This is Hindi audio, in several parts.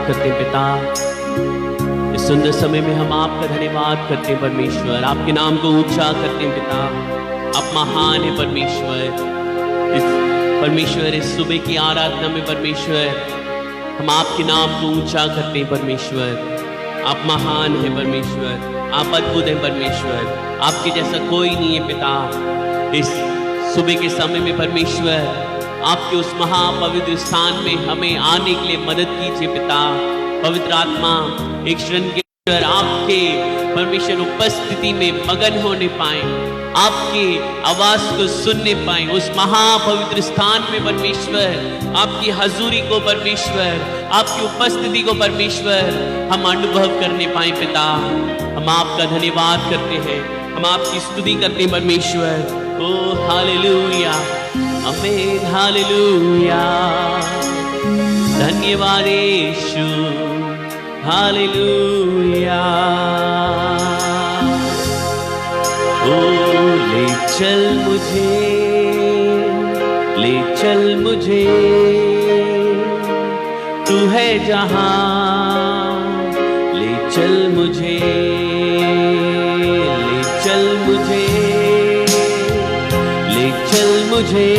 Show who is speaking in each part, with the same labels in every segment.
Speaker 1: धन्यवाद करते हैं पिता। इस सुंदर समय में हम आपका धन्यवाद करते हैं परमेश्वर, आपके नाम को ऊंचा करते हैं पिता। आप महान है परमेश्वर। इस सुबह की आराधना में परमेश्वर हम आपके नाम को ऊंचा करते हैं परमेश्वर। आप महान है परमेश्वर, आप अद्भुत हैं परमेश्वर, आपके जैसा कोई नहीं है पिता। इस सुबह के समय में परमेश्वर आपके उस महापवित्र स्थान में हमें आने के लिए मदद कीजिए पिता। पवित्र आत्मा एक क्षण के अंदर आपके परमेश्वर उपस्थिति में मगन होने पाए, आपकी आवाज को सुनने पाए, उस महापवित्र स्थान में परमेश्वर आपकी हजूरी को परमेश्वर, आपकी उपस्थिति को परमेश्वर हम अनुभव करने पाए पिता। हम आपका धन्यवाद करते हैं, हम आपकी स्तुति करते हैं परमेश्वर। ओ हालेलुया, आमीन, हालेलुया, धन्यवाद यीशु, हालेलुया। ओ ले चल मुझे, ले चल मुझे, तू है जहां, ले चल मुझे, ले चल मुझे, ले चल मुझे,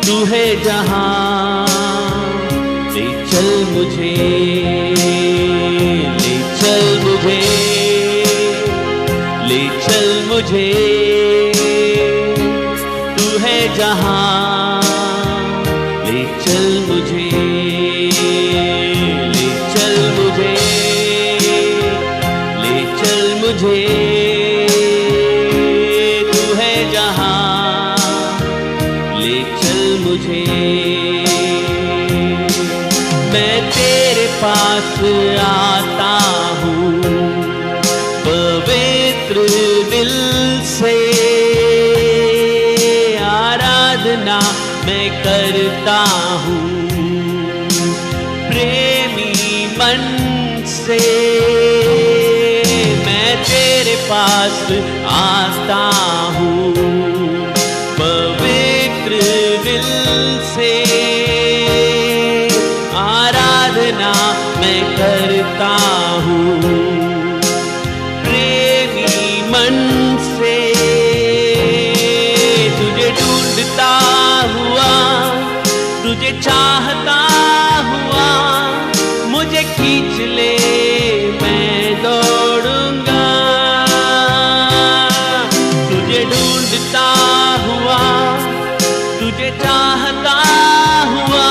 Speaker 1: तू है जहां, ले चल मुझे, ले चल मुझे, ले चल मुझे, तू है जहां, ले चल मुझे, ले चल मुझे, ले चल मुझे, तू है जहां, ले चल मुझे। मैं तेरे पास आता हूँ पवित्र दिल से, आराधना मैं करता हूँ प्रेमी मन से। मैं तेरे पास आता हूँ पवित्र दिल से, आराधना मैं करता हूँ प्रेमी मन से। तुझे ढूंढता हुआ, तुझे चाहता हुआ, मुझे खींच ले मैं दौड़ूंगा। तुझे ढूंढता हुआ, तुझे चाहता हुआ,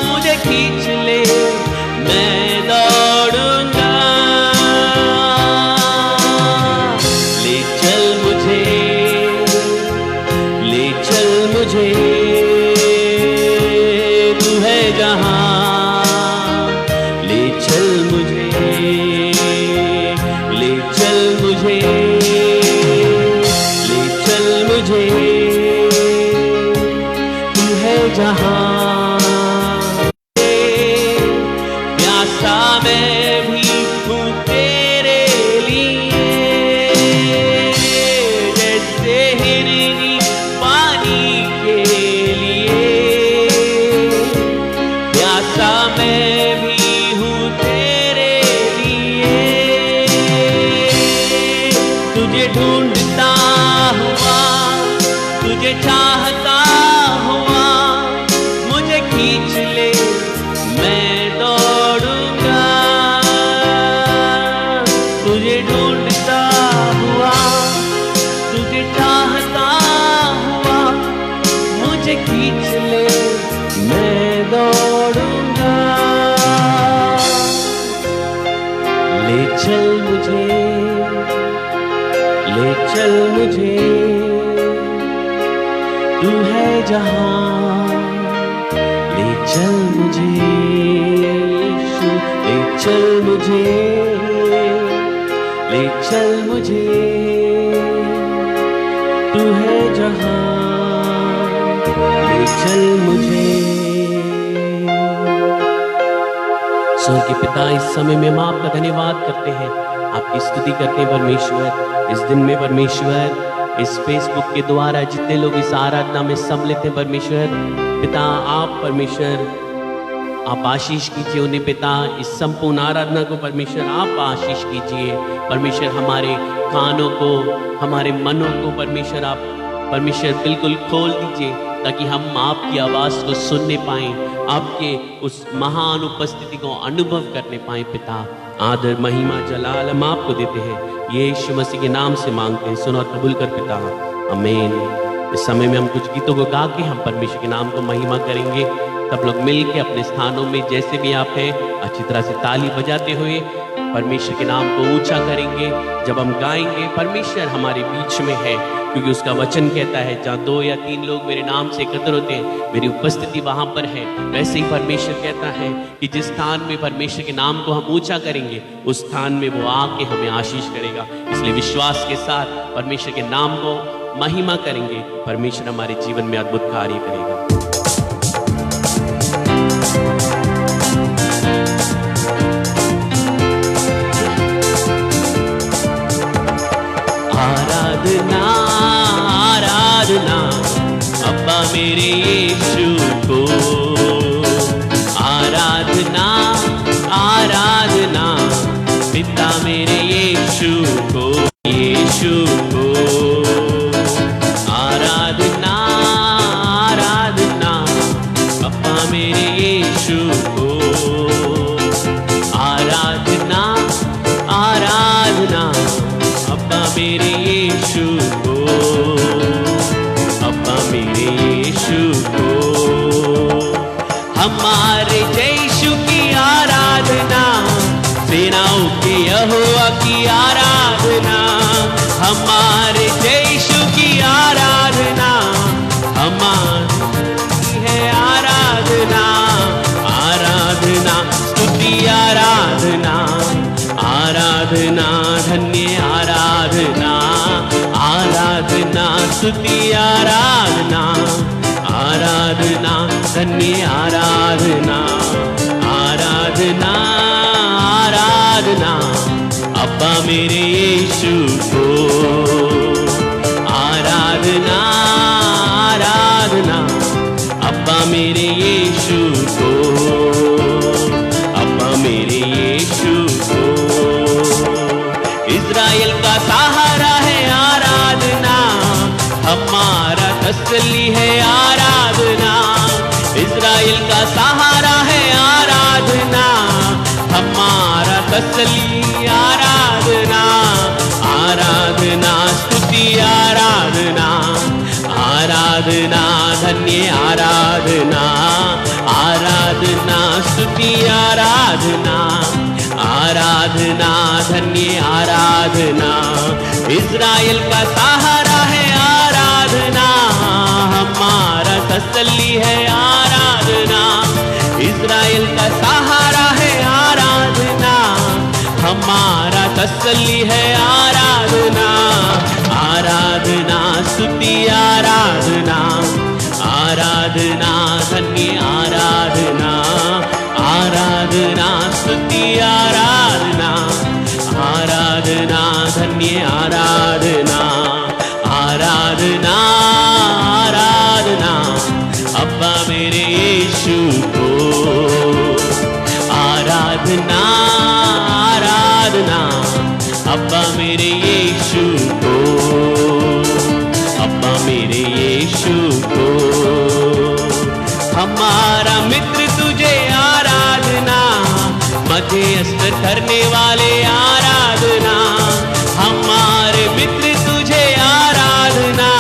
Speaker 1: मुझे खींच ले मैं दौड़ूंगा। ले चल मुझे, ले चल मुझे, तू है जहां, ले चल मुझे, ले चल मुझे, ले चल मुझे, तू है जहां। प्यासा मैं भी हूँ तेरे लिए, जैसे हिरनी पानी के लिए। प्यासा मैं भी हूँ तेरे लिए, तुझे ढूंढता हुआ, तुझे चाहता हुआ, मुझे खींच ले मैं दौड़ूंगा। तुझे ढूंढता हुआ, तुझे चाहता हुआ, मुझे खींच ले मैं दौड़ूंगा। ले चल मुझे, ले चल मुझे, तू है जहां, ले चल मुझे यीशु, ले चल मुझे, ले चल मुझे, तू है जहां, ले चल मुझे। स्वर्गीय पिता, इस समय में हम आपका धन्यवाद करते हैं, आपकी स्तुति करते हैं परमेश्वर। इस दिन में परमेश्वर, इस फेसबुक के द्वारा जितने लोग इस आराधना में सम्मिलित हैं परमेश्वर पिता, आप परमेश्वर आप आशीष कीजिए उन्हें पिता। इस संपूर्ण आराधना को परमेश्वर आप आशीष कीजिए परमेश्वर। हमारे कानों को, हमारे मनों को परमेश्वर आप परमेश्वर बिल्कुल खोल दीजिए, ताकि हम आपकी आवाज़ को सुनने पाएँ, आपके उस महान उपस्थिति को अनुभव करने पाएँ पिता। आदर महिमा जलाल हम आपको देते हैं, यीशु मसीह के नाम से मांगते हैं, सुन और कबूल कर पिता, आमीन। इस समय में हम कुछ गीतों को गा के हम परमेश्वर के नाम को महिमा करेंगे। सब लोग मिल के अपने स्थानों में जैसे भी आप हैं अच्छी तरह से ताली बजाते हुए परमेश्वर के नाम को ऊंचा करेंगे। जब हम गाएंगे परमेश्वर हमारे बीच में है, क्योंकि उसका वचन कहता है जहाँ 2 या 3 लोग मेरे नाम से एकत्र होते हैं मेरी उपस्थिति वहाँ पर है। वैसे ही परमेश्वर कहता है कि जिस स्थान में परमेश्वर के नाम को हम ऊंचा करेंगे उस स्थान में वो आके हमें आशीष करेगा। इसलिए विश्वास के साथ परमेश्वर के नाम को महिमा करेंगे, परमेश्वर हमारे जीवन में अद्भुत कार्य करेगा। आराधना आराधना अब्बा मेरे यीशु को, आराधना आराधना पिता मेरे यीशु को, यीशु को। आराधना आराधना अब्बा मेरे यीशु को, आराधना आराधना अब्बा मेरे यीशु को, अब्बा मेरे यीशु को। हमारे यीशु की आराधना, सेनाओं के यहोवा की आराधना, हमारे यीशु की आराधना, हमारी है आराधना। आराधना स्तुति आराधना, आराधना धन्य आराधना, आराधना स्तुति आराधना, आराधना धन्य आराधना, आराधना आराधना अब्बा मेरे यीशु को। आराधना आराधना अब्बा मेरे यीशु को, अब्बा मेरे यीशु को। इज़राइल का सहारा है आराधना, हमारा तसल्ली है आराधना। इज़राइल का सहारा है आराधना, हमारा तसल्ली आराधना। आराधना स्तुति आराधना, आराधना धन्य आराधना, आराधना स्तुति आराधना, आराधना धन्य आराधना। इज़राइल का सहारा है आराधना, हमारा तसल्ली है आराधना। इज़राइल का सहारा है आराधना, हमारा तसल्ली है आराधना। आराधना स्तुति आराधना, आराधना धन्य आराधना, आराधना स्तुति आराधना, आराधना धन्य आराधना। आराधना आराधना अब्बा मेरे यीशु को। आराधना आराधना अब्बा मेरे यीशु को, अब्बा मेरे यीशु को। हमारा मित्र तुझे आराधना, मध्यस्थ करने वाले आराधना। हमारे मित्र तुझे आराधना,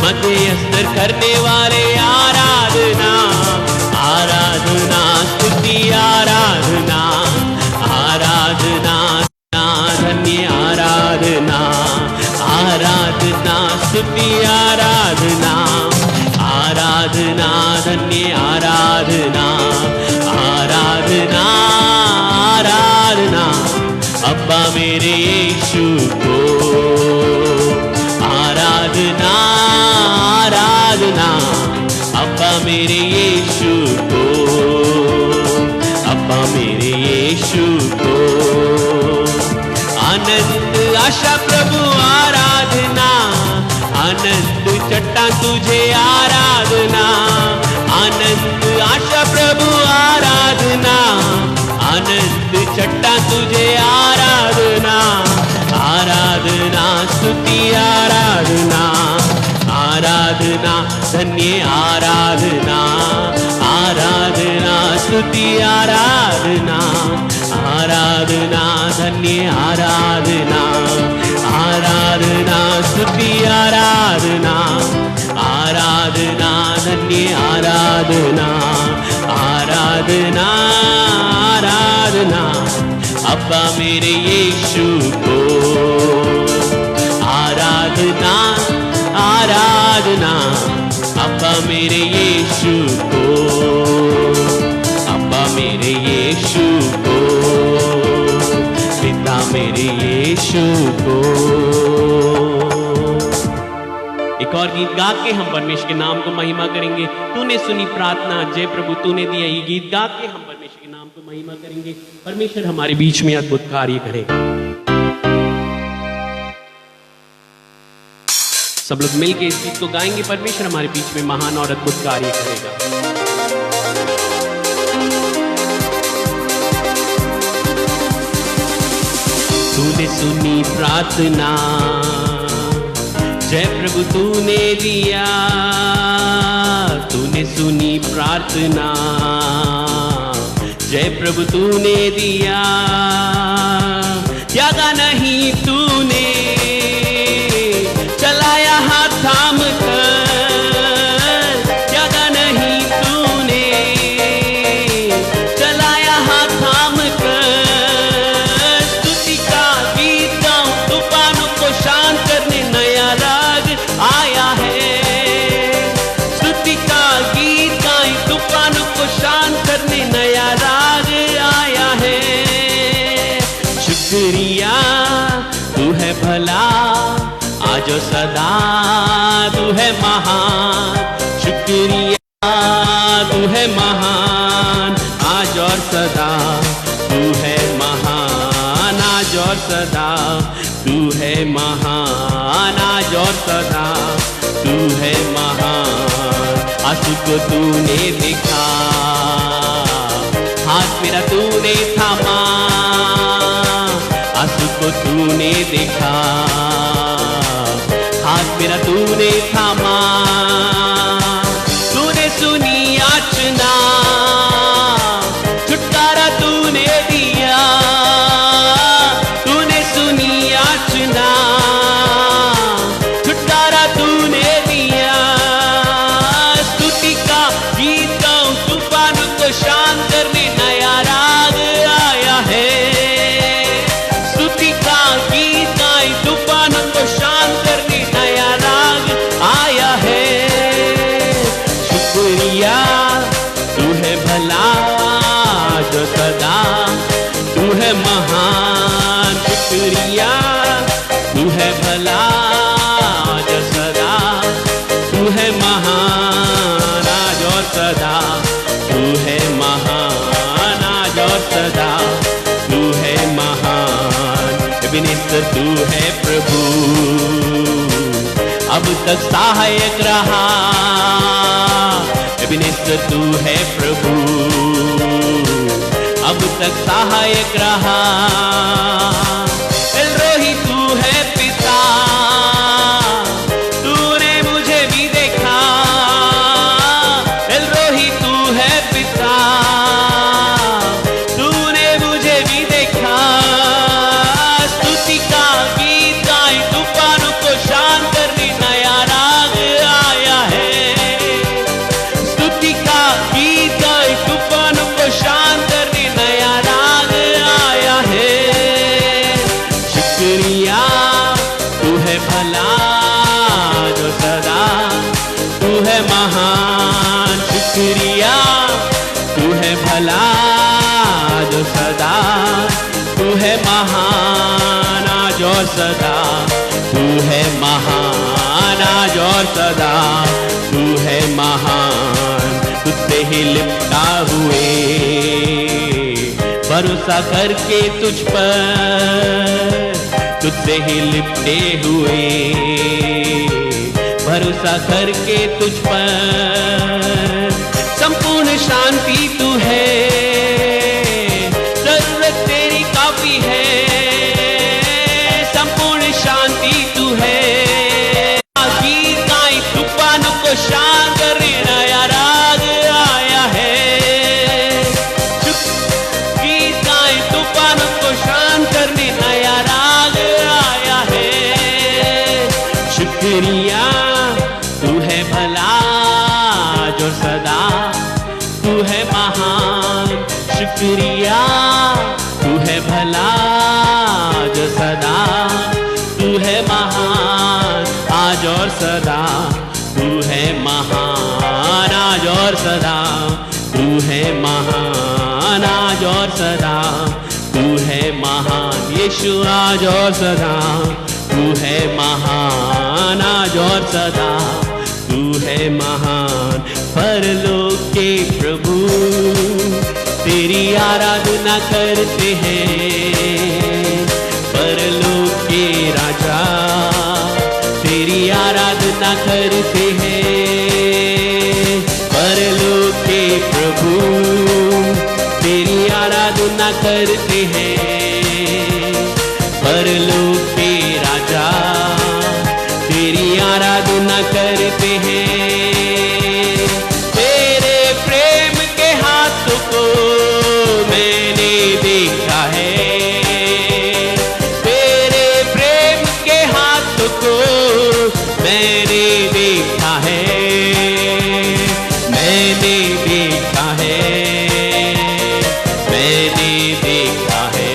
Speaker 1: मध्यस्थ करने वाले आराधना। आराधना स्तुति आराधना, आराधना धन्य आराधना, आराधना स्तुति आराधना, आराधना धन्य आराधना। आराधना आराधना अब्बा मेरे यीशु को। आराधना आराधना अब्बा मेरे यीशु को, अब्बा मेरे यीशु को। आनंद आशा प्रभु आराधना, आनंद चट्टा तुझे आराधना। आनंद आशा प्रभु आराधना, आनंद छट्टा तुझे आराधना, आराधना स्तुति आराधना, आराधना धन्य आराधना, आराधना स्तुति आराधना, आराधना धन्य आराधना, आराधना स्तुति आराधना, आराधना धन्य आराधना, आराधना आराधना अब्बा मेरे यीशु को आराधना, आराधना अब्बा मेरे यीशु को, अब्बा मेरे यीशु को, पिता मेरे यीशु को। एक और गीत गा के हम परमेश्वर के नाम को महिमा करेंगे। तूने सुनी प्रार्थना, जय प्रभु तूने दिया, ये गीत गा के हम परमेश्वर के नाम को महिमा करेंगे। परमेश्वर हमारे बीच में अद्भुत कार्य करेगा। सब लोग मिलके इस गीत को गाएंगे। परमेश्वर हमारे बीच में महान और अद्भुत कार्य करेगा। तूने सुनी प्रार्थना, जय प्रभु तूने दिया, तूने सुनी प्रार्थना, जय प्रभु तूने दिया, त्यागा नहीं तूने, चलाया हाथ थाम कर, त्यागा नहीं तूने, चलाया हाथ थाम कर, स्तुति का गीत गाऊं, तूफानों को शांत करने नया राग आया है। स्तुति का गीत गाएं, तूफानों को शांत करने नया राग आया है। शुक्रिया तू है भला आज और सदा, तू है महान। शुक्रिया तू है महान आज और सदा, तू है महान आज और सदा, तू है महान आज और सदा, तू है महान। आंसू को तूने देखा, हाथ मेरा तूने थामा, आंसू को तूने देखा, हाथ मेरा तूने थामा, तूने सुनी याचना, छुटकारा तूने दिया, तूने सुनी याचना, छुटकारा तूने दिया। स्तुति का गीत गाऊं, तूफान को शांत करने नया राग आया है। स्तुति का गीत गाएं, तूफान को शांत करने नया राग आया है। शुक्रिया तू है भला जो सदा, तू है महान। शुक्रिया तू है भला जो सदा, तू है महान आज और सदा, तू है महान आज और सदा, तू है महान। एबेनेज़र तू है प्रभु, अब तक सहायक रहा। एबेनेज़र तू है प्रभु, अब तक सहायक रहा। एल रोही तू है पिता, तूने मुझे भी देखा। एल रोही तू है पिता, तूने मुझे भी देखा। स्तुति का गीत गाएं, तूफानों को शांत करने नया राग आया है। स्तुति का गीत गाएं, तूफानों को शांत करने नया राग आया है। शुक्रिया तू है भला जो सदा, तू है महान। शुक्रिया तू है भला जो सदा, तू है महान आज और सदा, तू है महान आज और सदा, तू है महान। तुझसे ही लिपटा हुए भरोसा करके तुझ पर, तुझसे ही लिपटे हुए भरोसा करके तुझ पर। शांति तू है, जरूरत तेरी काफी है, संपूर्ण शांति तू है। गीत गाए तूफानों को शांत करने नया राग आया है। गीत गाए तूफानों को शांत करने नया राग आया है। शुक्रिया तू है भला जो सदा, तू है महान। शुक्रिया तू है भला जो सदा, तू है महान आज और सदा। तू है महान आज और सदा, तू है महान आज और सदा। तू है महान यीशु आज और सदा, तू है महान आज और सदा। तू है महान परलोक के प्रभु, तेरी आराधना करते हैं। परलोक के राजा तेरी आराधना करते हैं। परलोक के प्रभु तेरी आराधना करते हैं। परलोक के राजा तेरी आराधना करते हैं। तेरे प्रेम के हाथों को मैंने देखा है, तेरे प्रेम के हाथों को मैंने देखा है। मैंने देखा है, मैंने देखा है,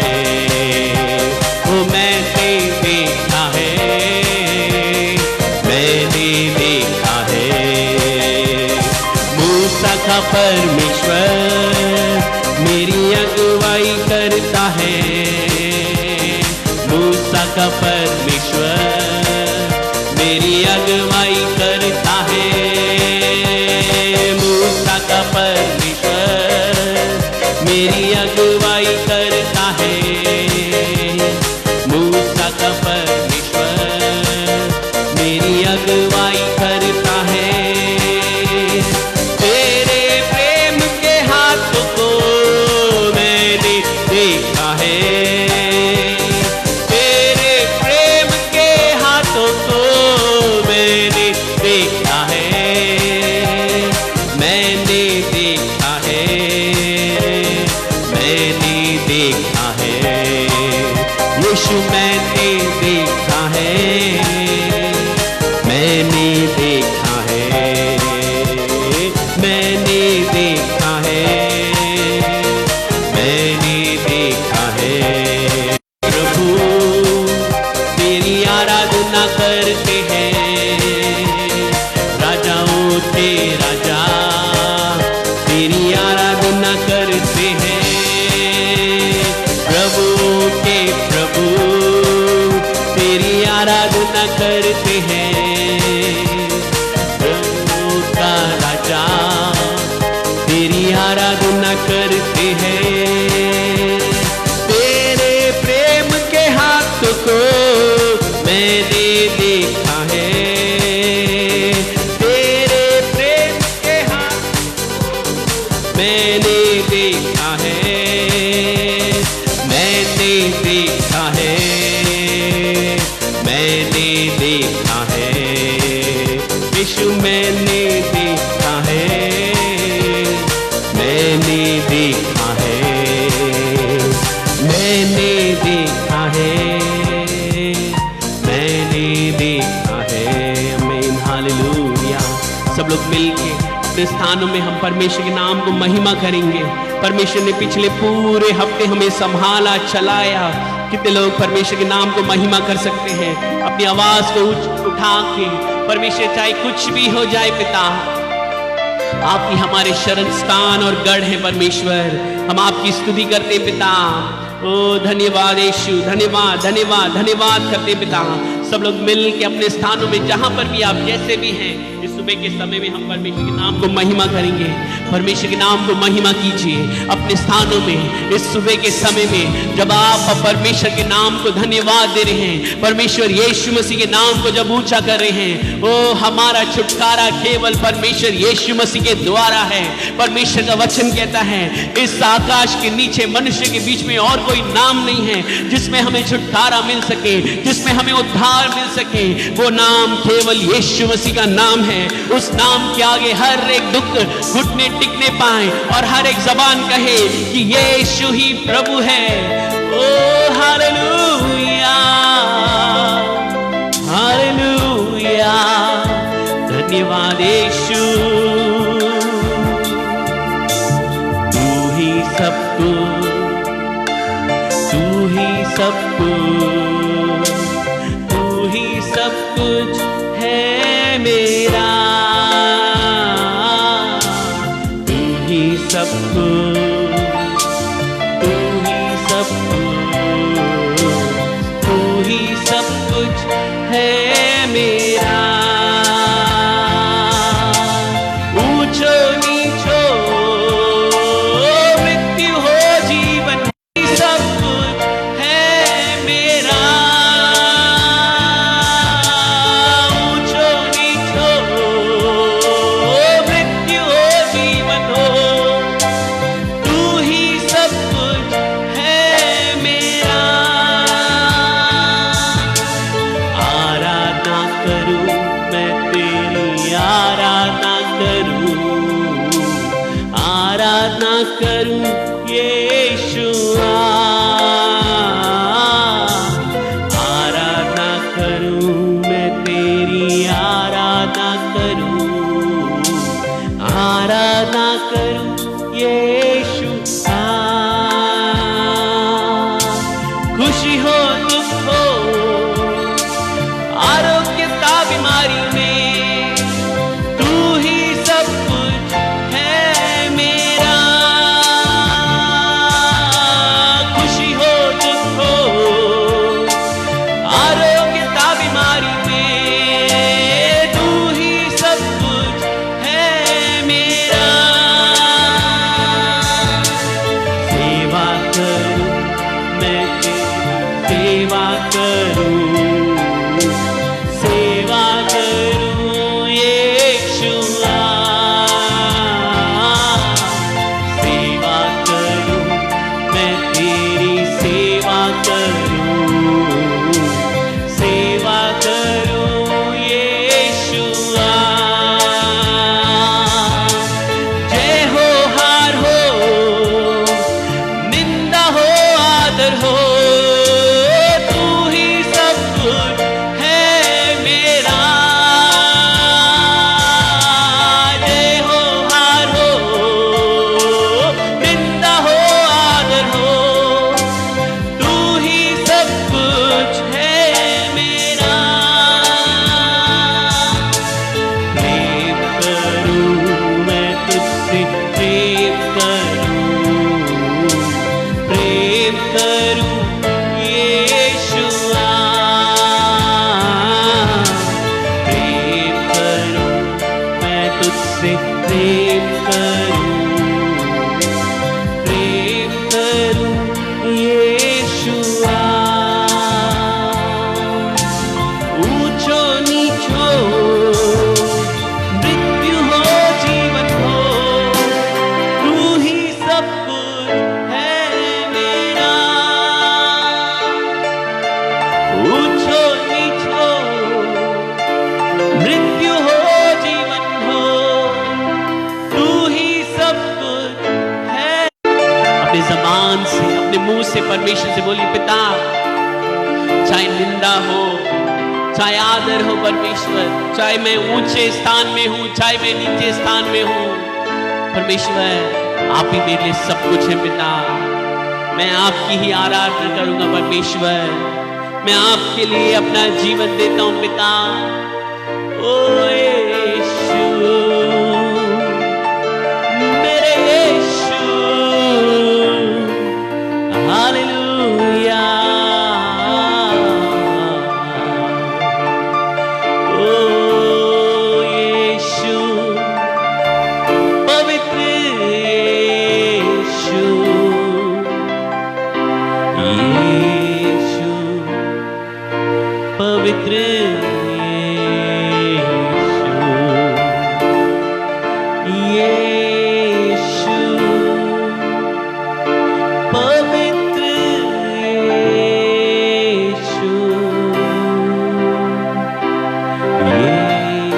Speaker 1: वो मैंने देखा है, मैंने देखा है। मूसा का परमेश्वर मेरी अगुवाई करता है। मूसा का परमेश्वर मेरी अगुवाई करता है। मूसा का परमेश्वर मेरी अगुवाई करता है। मूसा का परमेश्वर मेरी अगुवाई करता है। तेरे प्रेम के हाथों को मैंने देखा है। तेरे प्रेम के हाथों को मैंने देखा है। मैंने देखा है, मैंने देखा है। यीशु मैंने देखा है, मैंने देखा है, मैंने देखा है, मैंने देखा है। प्रभु तेरी आराधना करते हैं। राजाओं के राजा तेरी आराधना करते हैं। प्रभुओं के प्रभु तेरी आराधना करते हैं। प्रभु का राजा तेरी आराधना करते हैं। तेरे प्रेम के हाथ को मैंने देखा है। तेरे प्रेम के हाथ मैंने देखा है। मैंने देखा है, मैंने देखा है। यीशु मैंने देखा है, मैंने देखा है, मैंने देखा है, मैंने देखा है। आमीन हालेलुया। सब लोग मिलके अपने स्थानों में हम परमेश्वर के नाम को महिमा करेंगे। परमेश्वर ने पिछले पूरे हफ्ते हमें संभाला, चलाया। कितने लोग परमेश्वर के नाम को महिमा कर सकते हैं अपनी आवाज को उठा के? परमेश्वर चाहे कुछ भी हो जाए पिता, आप ही हमारे शरण स्थान और गढ़ है परमेश्वर। हम आपकी स्तुति करते हैं पिता। ओ धन्यवाद यीशु, धन्यवाद धन्यवाद धन्यवाद करते पिता। सब लोग मिल के अपने स्थानों में जहां पर भी आप जैसे भी हैं, इस सुबह के समय में हम परमेश्वर के नाम को महिमा करेंगे। परमेश्वर के नाम को महिमा कीजिए अपने स्थानों में। इस सुबह के समय में जब आप परमेश्वर के नाम को धन्यवाद दे रहे हैं, परमेश्वर यीशु मसीह के नाम को जब ऊंचा कर रहे हैं, ओ हमारा छुटकारा केवल परमेश्वर यीशु मसीह के द्वारा है। परमेश्वर का वचन कहता है इस आकाश के नीचे मनुष्य के बीच में और कोई नाम नहीं है जिसमें हमें छुटकारा मिल सके, जिसमें हमें उद्धार मिल सके। वो नाम केवल यीशु मसीह का नाम है। उस नाम के आगे हर एक दुख घुटने टिकने पाए और हर एक जबान कहे कि यीशु ही प्रभु है। ओ हालेलुया हालेलुया, धन्यवाद यीशु। तू ही सब कुछ, तू ही सब कुछ, तू ही सब कुछ है मेरा। तू ही सब कुछ, तू ही सब कुछ, तू ही सब कुछ है मेरा। ऊंचो नीचो मृत्यु हो जीवन, सब कुछ है मेरा। ऊंचो नीचो मृत्यु हो जीवन हो, तू ही सब कुछ है मेरा। आराधना करूं मैं तेरी, आराधना करूं, आराधना करूं यीशुआ। आराधना करूं मैं तेरी, आराधना करूं, आराधना करूं यीशुआ। खुशी हो दुख हो आरोग्यता बीमारी में, तू ही सब कुछ है मेरा। खुशी हो दुख हो आरोग्यता बीमारी में, तू ही सब कुछ है मेरा। सेवा करूं मैं तेरी, सेवा करूं, सेवा करूं यीशुआ। सेवा करूं मैं तेरी, सेवा करूं, सेवा करूं यीशुआ। जय हो हार हो, निंदा हो आदर हो, तू ही सब कुछ है मेरा। जय हो हार हो, निंदा हो आदर हो, तू ही सब कुछ है मेरा। प्रेम करूं मैं तुझसे, प्रेम करूं, प्रेम करूं यीशुआ। प्रेम करूं मैं तुझसे, प्रेम करूं, प्रेम करूं यीशुआ। ऊंचो नीचो मृत्यु हो जीवन हो, तू ही सब कुछ है मेरा। ऊंचो नीचो मृत्यु हो जीवन हो, तू ही सब कुछ है। अपनी जबान से, अपने मुंह से परमेश्वर से बोलिए पिता, चाहे निंदा हो, चाहे आदर हो परमेश्वर, चाहे मैं ऊंचे स्थान में हूं, चाहे मैं नीचे स्थान में हूं, परमेश्वर आप ही मेरे लिए सब कुछ है पिता। मैं आपकी ही आराधना करूंगा परमेश्वर। मैं आपके लिए अपना जीवन देता हूं पिता। ओ यीशु, मेरे यीशु, हालेलुया। पवित्र यीशु, पवित्र यीशु,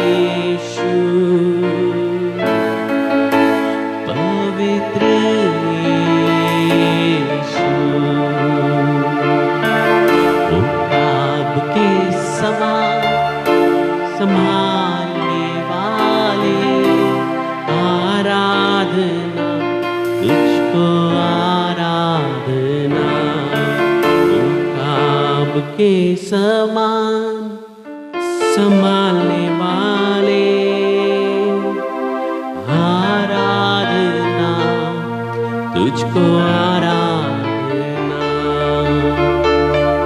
Speaker 1: यीशु, पवित्र यीशु, ओ आपके समान संभालने वाले, आराधना तुझको आराधना, आपके समान संभालने वाले, आराधना तुझको आराधना।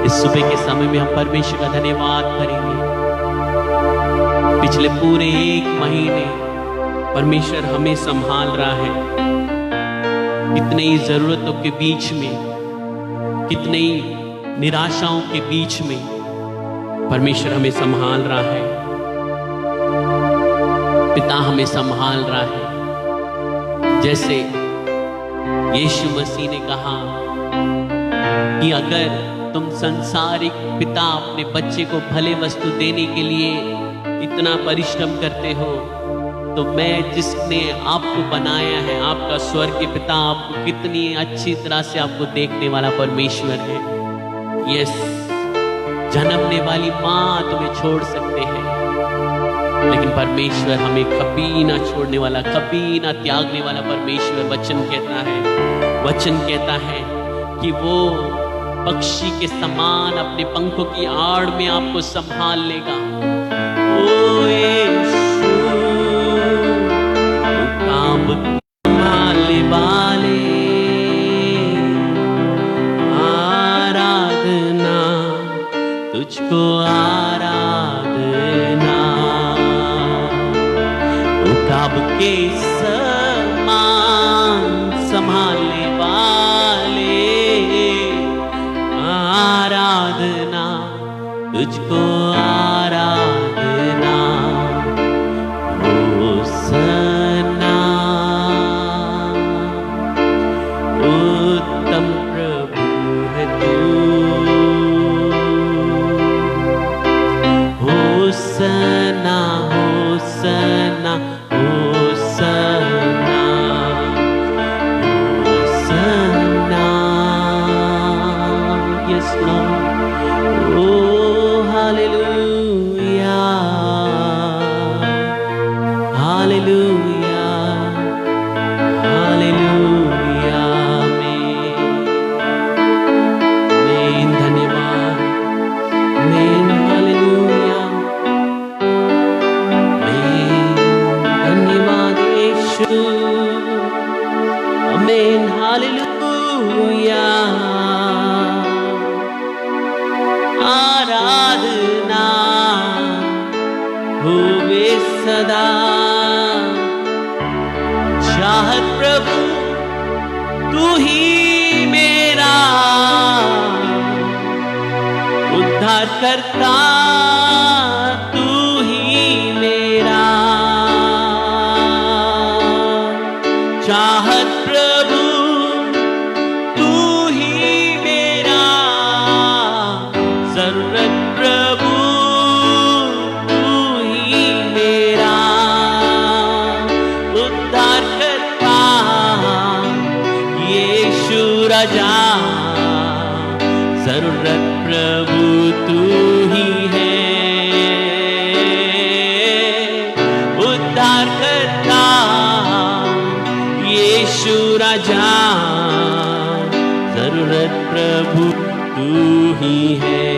Speaker 1: इस सुबह के समय में हम परमेश्वर का धन्यवाद करेंगे। पिछले पूरे 1 महीने परमेश्वर हमें संभाल रहा है। कितनी जरूरतों के बीच में, कितनी निराशाओं के बीच में परमेश्वर हमें संभाल रहा है। पिता हमें संभाल रहा है। जैसे यीशु मसीह ने कहा कि अगर तुम संसारिक पिता अपने बच्चे को भले वस्तु देने के लिए इतना परिश्रम करते हो, तो मैं जिसने आपको बनाया है, आपका स्वर्गीय पिता आपको कितनी अच्छी तरह से आपको देखने वाला परमेश्वर है। यस, जन्मने वाली माँ तुम्हें छोड़ सकते हैं, लेकिन परमेश्वर हमें कभी ना छोड़ने वाला, कभी ना त्यागने वाला परमेश्वर वचन कहता है कि वो पक्षी के समान अपने पंखों की आड़ में आपको संभाल लेगा। ओ यीशु, काम संभालने वाले, आराधना तुझको आराधना, ओ काब के समान संभालने वाले, आराधना तुझको आराधना, होसन्ना, उत्तम प्रभु है तू, Hosanna, Hosanna, Hosanna, Hosanna, yes Lord, oh hallelujah, hallelujah, hallelujah, amen, धन्यवाद, amen, hallelujah, amen, धन्यवाद यीशु, amen, hallelujah, आराधना होवे सदा, चाहत प्रभु तू ही मेरा उद्धार करता, तू ही मेरा चाहत प्रभु, तू ही मेरा जरूरत प्रभु, तू ही मेरा उद्धार करता, यीशु राजा, जरूरत प्रभु तू ही है, उद्धार करता, यीशु राजा, जरूरत प्रभु तू ही है,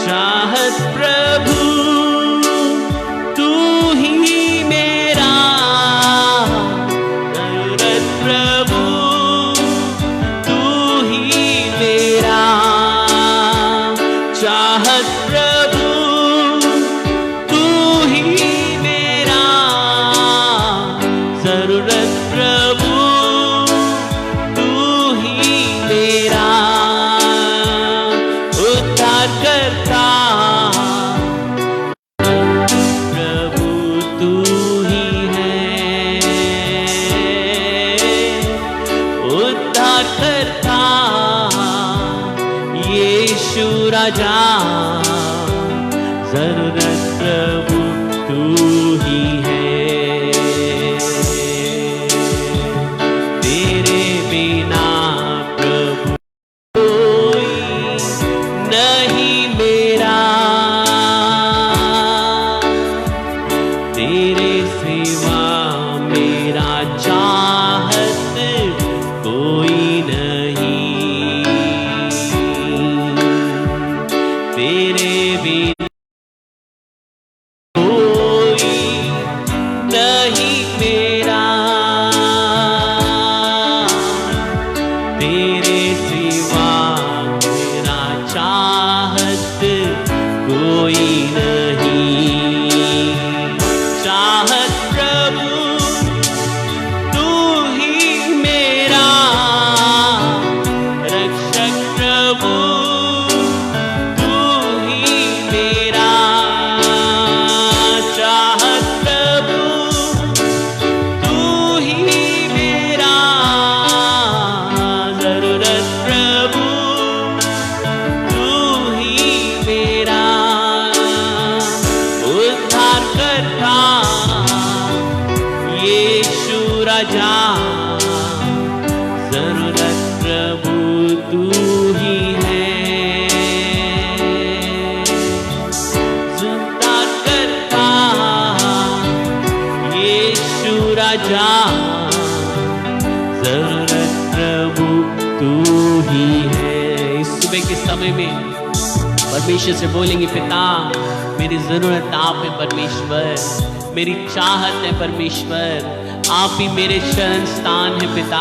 Speaker 1: चाहत प्रभु तू ही मेरा, जरूरत प्रभु तू ही मेरा, चाहत प्रभु तू ही मेरा, जरूरत प्रभु तू ही मेरा, राजा, जरूरत प्रभु तू ही है। तेरे बिना प्रभु कोई नहीं मेरा, तेरे सिवा मेरा चाहत कोई नहीं, तेरे बिना कोई नहीं मेरा, तेरे सिवा मेरा चाहत कोई नहीं। चाहत प्रभु तू ही मेरा, रक्षक प्रभु तू ही मेरा। चाहत प्रभु तू ही मेरा, जरूरत प्रभु तू ही मेरा। उद्धार करता यीशु राजा, जरूरत प्रभु तू ही है। उद्धार करता यीशु राजा, जरूरत प्रभु तू ही है। इस सुबह के समय में परमेश्वर से बोलेंगे, पिता मेरी जरूरत आप है परमेश्वर, मेरी चाहत है परमेश्वर, आप ही मेरे शरण स्थान है पिता,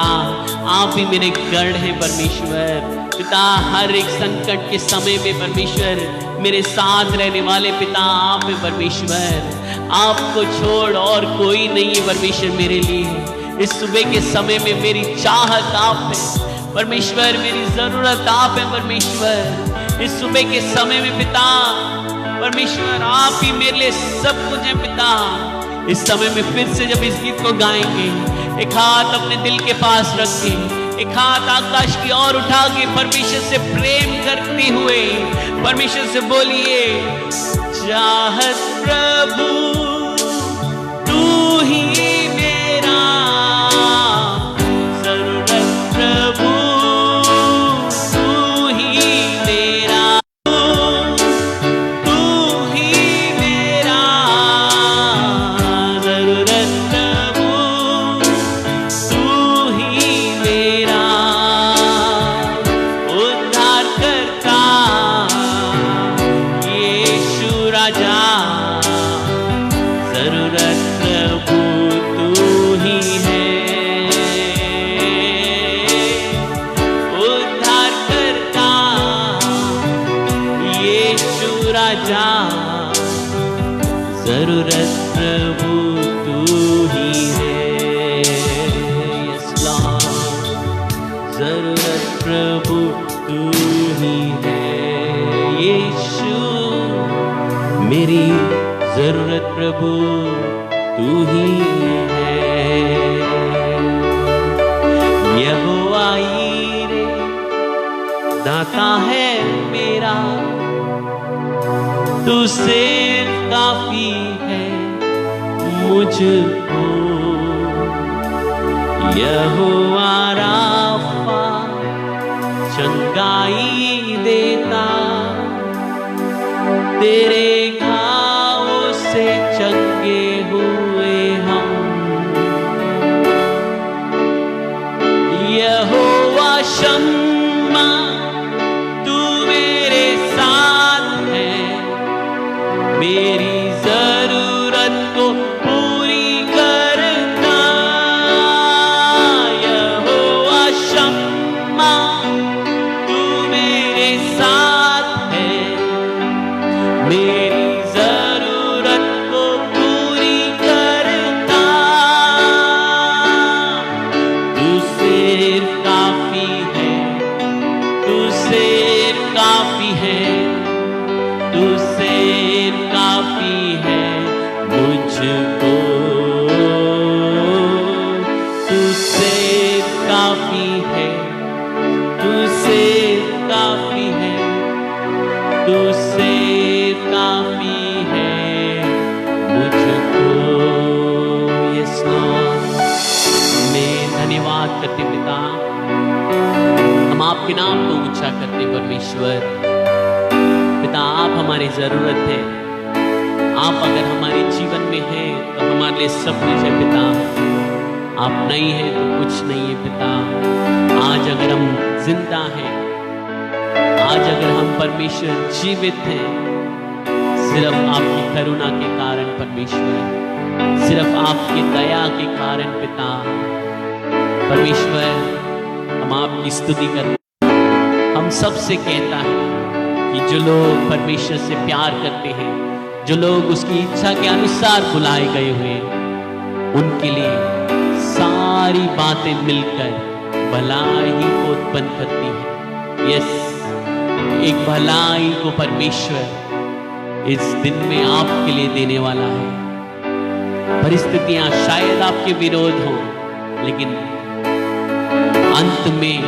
Speaker 1: आप ही मेरे गढ़ है परमेश्वर। पिता हर एक संकट के समय में परमेश्वर मेरे साथ रहने वाले पिता आप है परमेश्वर, आपको छोड़ और कोई नहीं है परमेश्वर मेरे लिए। इस सुबह के समय में मेरी चाहत आप है परमेश्वर, मेरी जरूरत आप है परमेश्वर। इस सुबह के समय में पिता परमेश्वर आप ही मेरे लिए सब कुछ है पिता। इस समय में फिर से जब इस गीत को गाएंगे, एक हाथ अपने दिल के पास रखे, एक हाथ आकाश की ओर उठा के परमेश्वर से प्रेम करते हुए परमेश्वर से बोलिए, चाहत प्रभु तू ही मेरा, जरूरत प्रभु तू ही मेरा, तू ही मेरा, जरूरत प्रभु तू ही मेरा। उद्धार करता यीशु राजा, जरूरत प्रभु तू ही है। उद्धार करता यीशु राजा, जरूरत प्रभु तू ही है। Yes, Lord, जरूरत प्रभु तू ही है। यीशु मेरी जरूरत प्रभु तू ही है। यहोवा यीरे दाता है मेरा, तू सिर्फ काफी है मुझको। यहोवा राफा चंगाई देता, तेरे घावों से चंगे हुए हम। यहोवा शम्मा तू मेरे साथ है, मेरी जरूरत को पूरी करता। यहोवा शम्मा तू मेरे साथ है, मेरी जरूरत को पूरी करता। तू सिर्फ काफी है, तू सिर्फ काफी है, तू सिर्फ काफी है मुझको। तू सिर्फ काफी है, तू सिर्फ काफी है तुझसे काफी है मुझको। यस लॉर्ड, मैं धन्यवाद करते पिता, हम आपके नाम को ऊंचा करते परमेश्वर। पिता आप हमारी जरूरत है, आप अगर हमारे जीवन में हैं तो हमारे लिए सब कुछ है पिता, आप नहीं हैं तो कुछ नहीं है पिता। आज अगर हम जिंदा हैं, आज अगर हम परमेश्वर जीवित हैं, सिर्फ आपकी करुणा के कारण परमेश्वर, सिर्फ आपकी दया के कारण पिता। परमेश्वर हम आपकी स्तुति करते हैं। हम सबसे कहता है कि जो लोग परमेश्वर से प्यार करते हैं, जो लोग उसकी इच्छा के अनुसार बुलाए गए हुए, उनके लिए सारी बातें मिलकर भलाई को उत्पन्न करती है। यस, एक भलाई को परमेश्वर इस दिन में आपके लिए देने वाला है। परिस्थितियां शायद आपके विरोध हों, लेकिन अंत में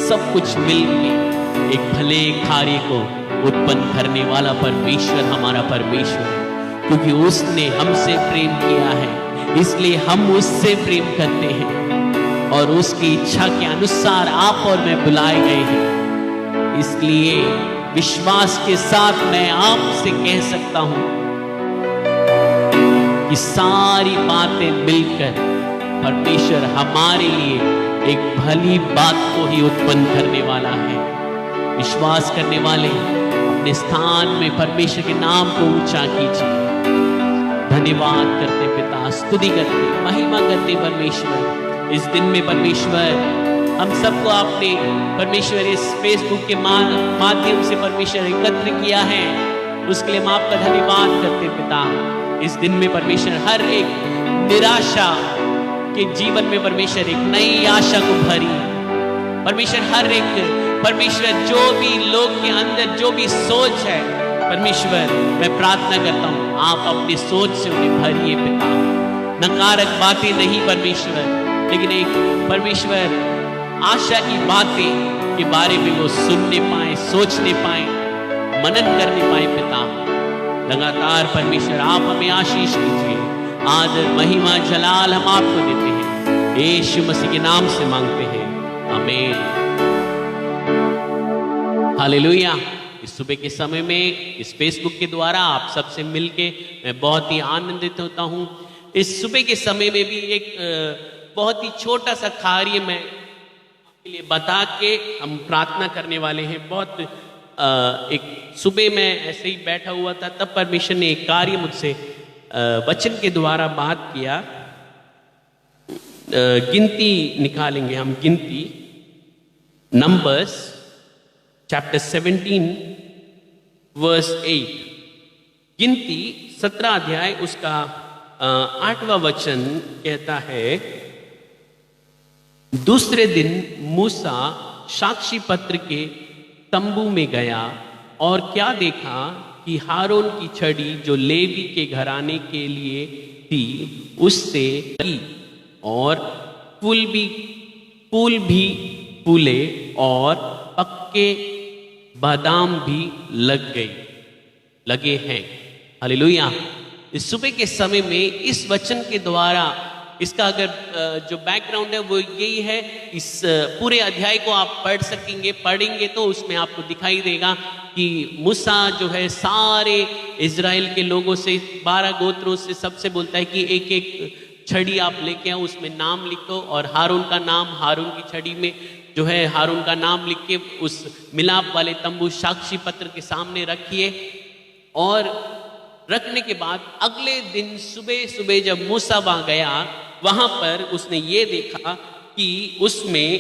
Speaker 1: सब कुछ मिलकर एक भले कार्य को उत्पन्न करने वाला परमेश्वर हमारा परमेश्वर है। क्योंकि उसने हमसे प्रेम किया है, इसलिए हम उससे प्रेम करते हैं और उसकी इच्छा के अनुसार आप और मैं बुलाए गए हैं। इसलिए विश्वास के साथ मैं आपसे कह सकता हूं कि सारी बातें मिलकर परमेश्वर हमारे लिए एक भली बात को ही उत्पन्न करने वाला है। विश्वास करने वाले अपने स्थान में परमेश्वर के नाम को ऊंचा कीजिए। धन्यवाद करते पिता, स्तुति करते, महिमा करते परमेश्वर। इस दिन में परमेश्वर हम सबको आपने परमेश्वर इस फेसबुक के माध्यम से परमेश्वर एकत्र किया है, उसके लिए हम आपका धन्यवाद करते पिता। इस दिन में परमेश्वर हर एक निराशा के जीवन में परमेश्वर एक नई आशा को भरी। परमेश्वर हर एक परमेश्वर जो भी लोग के अंदर जो भी सोच है परमेश्वर, मैं प्रार्थना करता हूँ आप अपनी सोच से उन्हें भरिए पिता। नकारात्मक बातें नहीं परमेश्वर, लेकिन एक परमेश्वर आशा की बातें के बारे में वो सुनने पाए, सोचने पाए, मनन करने पाए पिता। लगातार परमेश्वर आप हमें आशीष कीजिए। आदर महिमा जलाल हम आपको देते हैं, यीशु मसीह के नाम से मांगते हैं, आमीन। हालेलुया। इस सुबह के समय में इस फेसबुक के द्वारा आप सबसे मिलके मैं बहुत ही आनंदित होता हूँ। इस सुबह के समय में भी एक बहुत ही छोटा सा कार्य मैं आपके लिए बता के हम प्रार्थना करने वाले हैं। बहुत एक सुबह मैं ऐसे ही बैठा हुआ था, तब परमेश्वर ने एक कार्य मुझसे वचन के द्वारा बात किया। गिनती निकालेंगे हम, गिनती नंबर्स चैप्टर 17 वर्स 8, गिनती 17 अध्याय उसका 8वां वचन कहता है, दूसरे दिन मूसा साक्षी पत्र के तंबू में गया और क्या देखा कि हारून की छड़ी जो लेवी के घराने के लिए थी उससे लगी और फूल भी फूले और पक्के बादाम भी लगे हैं। हालेलुया। इस सुबह के समय में इस वचन के द्वारा इसका अगर जो बैकग्राउंड है वो यही है। इस पूरे अध्याय को आप पढ़ेंगे तो उसमें आपको दिखाई देगा कि मूसा जो है सारे इजराइल के लोगों से 12 गोत्रों से सबसे बोलता है कि एक एक छड़ी आप लेके आओ, उसमें नाम लिखो और हारून का नाम, हारून की छड़ी में जो है हारून का नाम लिख के उस मिलाप वाले तंबू साक्षी पत्र के सामने रखिए। और रखने के बाद अगले दिन सुबह सुबह जब मूसा वहां गया, वहां पर उसने ये देखा कि उसमें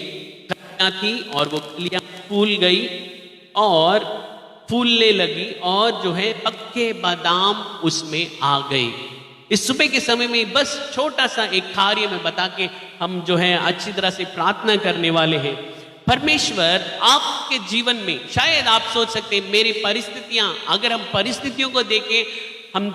Speaker 1: कलियां थी और वो कलियां फूल गई और फूलने लगी और जो है पक्के बादाम उसमें आ गए। इस सुबह के समय में बस छोटा सा एक कार्य में बता के हम जो है अच्छी तरह से प्रार्थना करने वाले हैं। परमेश्वर आपके जीवन में, शायद आप सोच सकते हैं मेरी परिस्थितियां, अगर हम परिस्थितियों को देखें, हम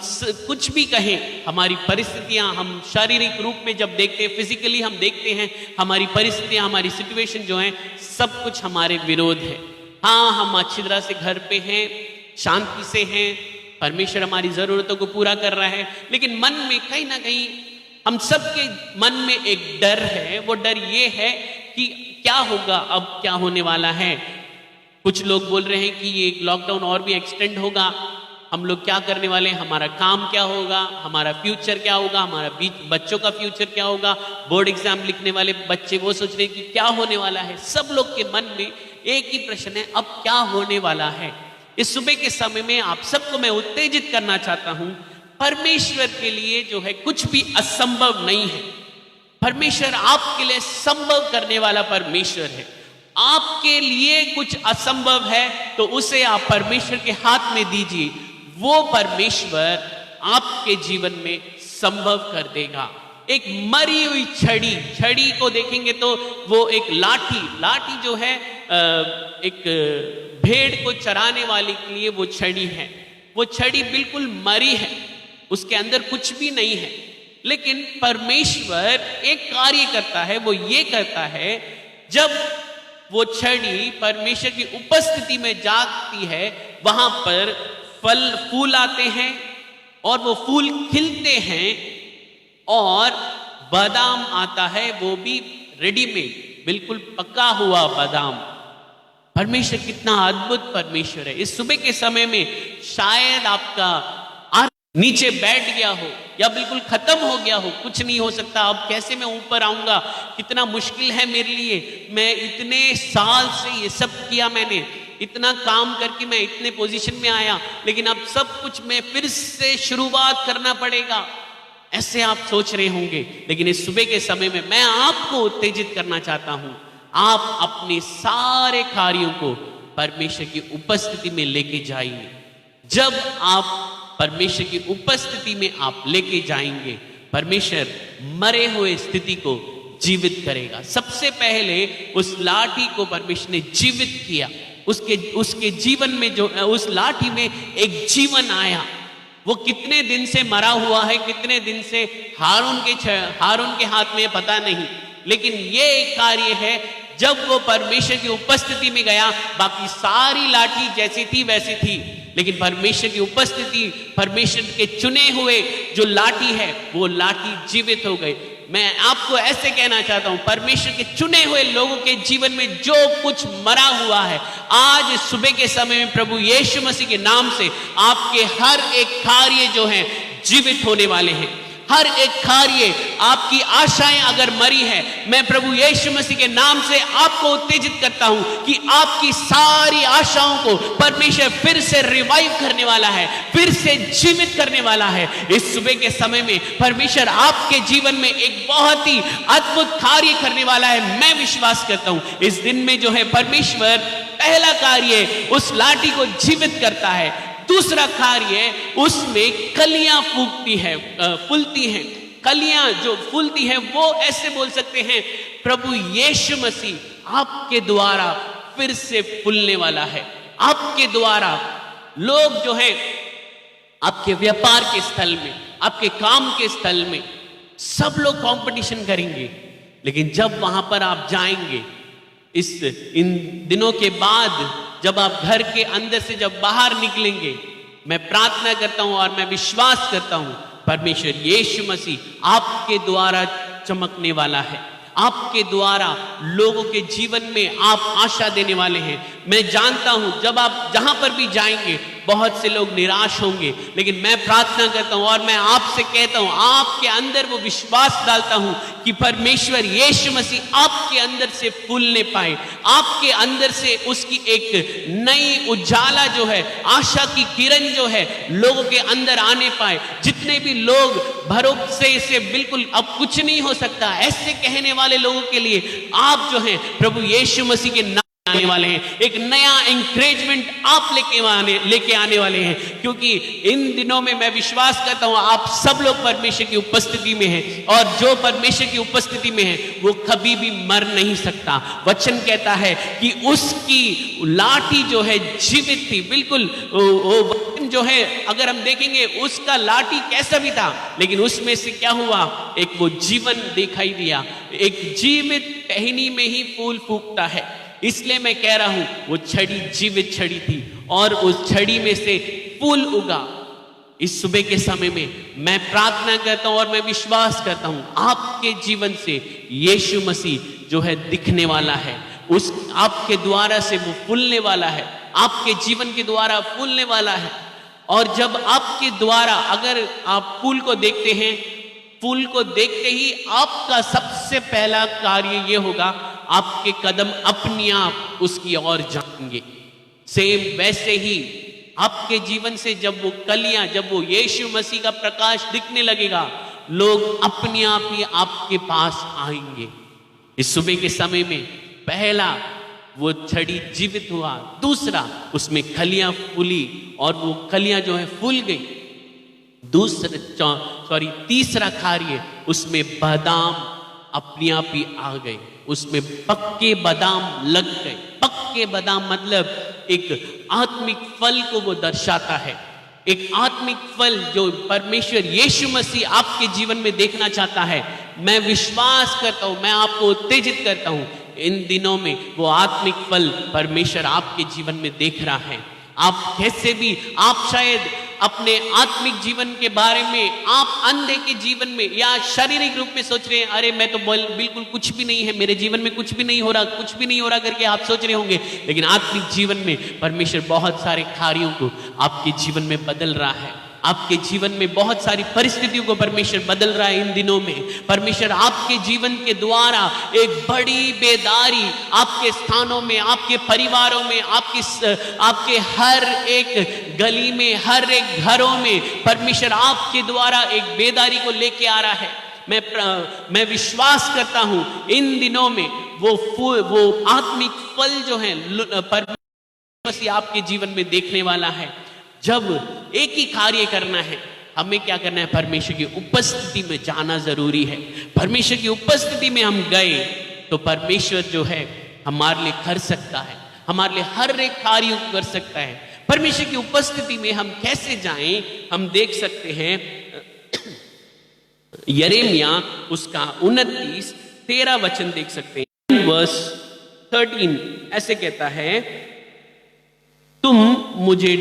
Speaker 1: कुछ भी कहें, हमारी परिस्थितियां हम शारीरिक रूप में जब देखते हैं, फिजिकली हम देखते हैं हमारी परिस्थितियां, हमारी सिचुएशन जो है सब कुछ हमारे विरोध है। हाँ, हम अच्छी तरह से घर पे हैं, शांति से हैं, परमेश्वर हमारी जरूरतों को पूरा कर रहा है, लेकिन मन में कहीं ना कहीं हम सबके मन में एक डर है। वो डर ये है कि क्या होगा, अब क्या होने वाला है। कुछ लोग बोल रहे हैं कि ये लॉकडाउन और भी एक्सटेंड होगा, हम लोग क्या करने वाले हैं, हमारा काम क्या होगा, हमारा फ्यूचर क्या होगा, हमारा बच्चों का फ्यूचर क्या होगा। बोर्ड एग्जाम लिखने वाले बच्चे वो सोच रहे हैं कि क्या होने वाला है। सब लोग के मन में एक ही प्रश्न है, अब क्या होने वाला है। इस सुबह के समय में आप सबको मैं उत्तेजित करना चाहता हूं, परमेश्वर के लिए जो है कुछ भी असंभव नहीं है। परमेश्वर आपके लिए संभव करने वाला परमेश्वर है। आपके लिए कुछ असंभव है तो उसे आप परमेश्वर के हाथ में दीजिए, वो परमेश्वर आपके जीवन में संभव कर देगा। एक मरी हुई छड़ी को देखेंगे तो वो एक लाठी जो है एक भेड़ को चराने वाले के लिए वो छड़ी है। वो छड़ी बिल्कुल मरी है, उसके अंदर कुछ भी नहीं है। लेकिन परमेश्वर एक कार्य करता है, वो ये करता है, जब वो छड़ी परमेश्वर की उपस्थिति में जाती है, वहां पर फूल आते हैं और वो फूल खिलते हैं और बादाम आता है, वो भी रेडीमेड, बिल्कुल पका हुआ बादाम। परमेश्वर कितना अद्भुत परमेश्वर है। इस सुबह के समय में शायद आपका नीचे बैठ गया हो या बिल्कुल खत्म हो गया हो, कुछ नहीं हो सकता, अब कैसे मैं ऊपर आऊंगा, कितना मुश्किल है मेरे लिए, मैं इतने साल से ये सब किया, मैंने इतना काम करके मैं इतने पोजीशन में आया, लेकिन अब सब कुछ मैं फिर से शुरुआत करना पड़ेगा, ऐसे आप सोच रहे होंगे। लेकिन इस सुबह के समय में मैं आपको उत्तेजित करना चाहता हूं, आप अपने सारे कार्यों को परमेश्वर की उपस्थिति में लेके जाइए। जब आप परमेश्वर की उपस्थिति में आप लेके जाएंगे, परमेश्वर मरे हुए स्थिति को जीवित करेगा। सबसे पहले उस लाठी को परमेश्वर ने जीवित किया, उसके जीवन में जो उस लाठी में एक जीवन आया। वो कितने दिन से मरा हुआ है, कितने दिन से हारून के हाथ में पता नहीं, लेकिन ये एक कार्य है, जब वो परमेश्वर की उपस्थिति में गया, बाकी सारी लाठी जैसी थी वैसी थी, लेकिन परमेश्वर की उपस्थिति, परमेश्वर के चुने हुए जो लाठी है, वो लाठी जीवित हो गई। मैं आपको ऐसे कहना चाहता हूं, परमेश्वर के चुने हुए लोगों के जीवन में जो कुछ मरा हुआ है, आज सुबह के समय में प्रभु यीशु मसीह के नाम से आपके हर एक कार्य जो है जीवित होने वाले हैं। हर एक कार्य, आपकी आशाएं अगर मरी है, मैं प्रभु यीशु मसीह के नाम से आपको उत्तेजित करता हूं कि आपकी सारी आशाओं को परमेश्वर फिर से रिवाइव करने वाला है, फिर से जीवित करने वाला है। इस सुबह के समय में परमेश्वर आपके जीवन में एक बहुत ही अद्भुत कार्य करने वाला है। मैं विश्वास करता हूं इस दिन में जो है परमेश्वर पहला कार्य उस लाठी को जीवित करता है। दूसरा कार्य, उसमें कलियां फूलती हैं। कलियां जो फूलती हैं वो ऐसे बोल सकते हैं, प्रभु यीशु मसीह आपके द्वारा फिर से फूलने वाला है। आपके द्वारा लोग जो है आपके व्यापार के स्थल में, आपके काम के स्थल में सब लोग कंपटीशन करेंगे, लेकिन जब वहां पर आप जाएंगे, इन दिनों के बाद जब आप घर के अंदर से जब बाहर निकलेंगे, मैं प्रार्थना करता हूं और मैं विश्वास करता हूं परमेश्वर यीशु मसीह आपके द्वारा चमकने वाला है। आपके द्वारा लोगों के जीवन में आप आशा देने वाले हैं। मैं जानता हूं जब आप जहां पर भी जाएंगे बहुत से लोग निराश होंगे, लेकिन मैं प्रार्थना करता हूं और मैं आपसे कहता हूं, आपके अंदर वो विश्वास डालता हूं कि परमेश्वर यीशु मसीह आपके अंदर से फूलने पाए, आपके अंदर से उसकी एक नई उजाला जो है, आशा की किरण जो है लोगों के अंदर आने पाए। जितने भी लोग भरोसे से बिल्कुल अब कुछ नहीं हो सकता ऐसे कहने वाले लोगों के लिए आप जो है प्रभु यीशु मसीह के नाम आने वाले हैं, एक नया एनकरेजमेंट आप लेके आने वाले हैं, क्योंकि इन दिनों में मैं विश्वास करता हूं आप सब लोग परमेश्वर की उपस्थिति में हैं, और जो परमेश्वर की उपस्थिति में है वो कभी भी मर नहीं सकता। वचन कहता है कि उसकी लाठी जो है जीवित थी, बिल्कुल वो जो है अगर हम देखेंगे उसका लाठी कैसा भी था, लेकिन उसमें से क्या हुआ, एक वो जीवन दिखाई दिया। एक जीवित टहनी में ही फूल फूटता है। इसलिए मैं कह रहा हूं वो छड़ी जीवित छड़ी थी और उस छड़ी में से फूल उगा। इस सुबह के समय में मैं प्रार्थना करता हूं और मैं विश्वास करता हूं आपके जीवन से यीशु मसीह जो है दिखने वाला है, उस आपके द्वारा से वो फूलने वाला है, आपके जीवन के द्वारा फूलने वाला है। और जब आपके द्वारा अगर आप फूल को देखते हैं, फूल को देखते ही आपका सबसे पहला कार्य ये होगा, आपके कदम अपने आप उसकी ओर जाएंगे। सेम वैसे ही आपके जीवन से जब वो कलियां, जब वो यीशु मसीह का प्रकाश दिखने लगेगा, लोग अपने आप ही आपके पास आएंगे। इस सुबह के समय में पहला वो छड़ी जीवित हुआ, दूसरा उसमें कलियां फूली और वो कलियां जो है फूल गई। तीसरा कार्य, उसमें बादाम अपने आप ही आ गए, उसमें पक्के बादाम लग गए। पक्के बादाम मतलब एक आत्मिक फल को वो दर्शाता है, एक आत्मिक फल जो परमेश्वर यीशु मसीह आपके जीवन में देखना चाहता है। मैं विश्वास करता हूं, मैं आपको उत्तेजित करता हूं, इन दिनों में वो आत्मिक फल परमेश्वर आपके जीवन में देख रहा है। आप कैसे भी, आप शायद अपने आत्मिक जीवन के बारे में, आप अंधे के जीवन में या शारीरिक रूप में सोच रहे हैं, अरे मैं तो बिल्कुल कुछ भी नहीं है, मेरे जीवन में कुछ भी नहीं हो रहा, कुछ भी नहीं हो रहा करके आप सोच रहे होंगे। लेकिन आत्मिक जीवन में परमेश्वर बहुत सारे कार्यों को आपके जीवन में बदल रहा है। आपके जीवन में बहुत सारी परिस्थितियों को परमेश्वर बदल रहा है। इन दिनों में परमेश्वर आपके जीवन के द्वारा एक बड़ी बेदारी आपके स्थानों में, आपके परिवारों में, आपके हर एक गली में, हर एक घरों में परमेश्वर आपके द्वारा एक बेदारी को लेके आ रहा है। मैं विश्वास करता हूं इन दिनों में वो आत्मिक फल जो है परमेश्वर मसीह आपके जीवन में देखने वाला है। जब एक ही कार्य करना है, हमें क्या करना है, परमेश्वर की उपस्थिति में जाना जरूरी है। परमेश्वर की उपस्थिति में हम गए तो परमेश्वर जो है हमारे लिए कर सकता है, हमारे लिए हर एक कार्य कर सकता है। परमेश्वर की उपस्थिति में हम कैसे जाएं, हम देख सकते हैं यिर्मयाह उसका 29-13 वचन देख सकते हैं। वर्स 13 ऐसे कहता है, तुम मुझे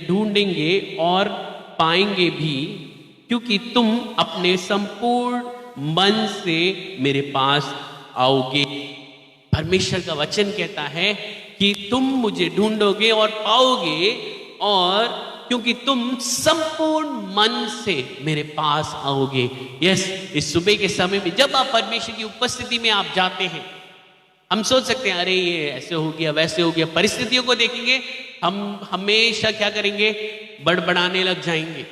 Speaker 1: ढूंढेंगे और पाएंगे भी, क्योंकि तुम अपने संपूर्ण मन से मेरे पास आओगे। परमेश्वर का वचन कहता है कि तुम मुझे ढूंढोगे और पाओगे, और क्योंकि तुम संपूर्ण मन से मेरे पास आओगे। यस, इस सुबह के समय में जब आप परमेश्वर की उपस्थिति में आप जाते हैं, हम सोच सकते हैं अरे ये ऐसे हो गया, वैसे हो गया, परिस्थितियों को देखेंगे, हम हमेशा क्या करेंगे, बड़बड़ाने लग जाएंगे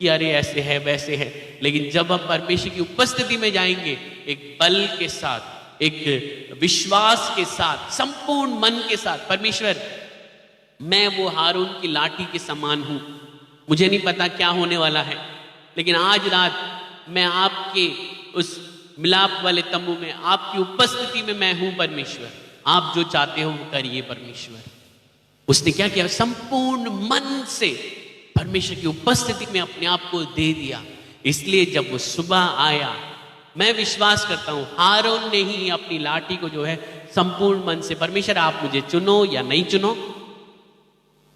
Speaker 1: कि अरे ऐसे है वैसे है। लेकिन जब हम परमेश्वर की उपस्थिति में जाएंगे, एक बल के साथ, एक विश्वास के साथ, संपूर्ण मन के साथ, परमेश्वर मैं वो हारून की लाठी के समान हूं, मुझे नहीं पता क्या होने वाला है, लेकिन आज रात मैं आपके उस मिलाप वाले तंबू में, आपकी उपस्थिति में मैं हूं। परमेश्वर आप जो चाहते हो वो करिए। परमेश्वर उसने क्या किया, संपूर्ण मन से परमेश्वर की उपस्थिति में अपने आप को दे दिया। इसलिए जब वो सुबह आया, मैं विश्वास करता हूं हारून ने ही अपनी लाठी को जो है संपूर्ण मन से, परमेश्वर आप मुझे चुनो या नहीं चुनो,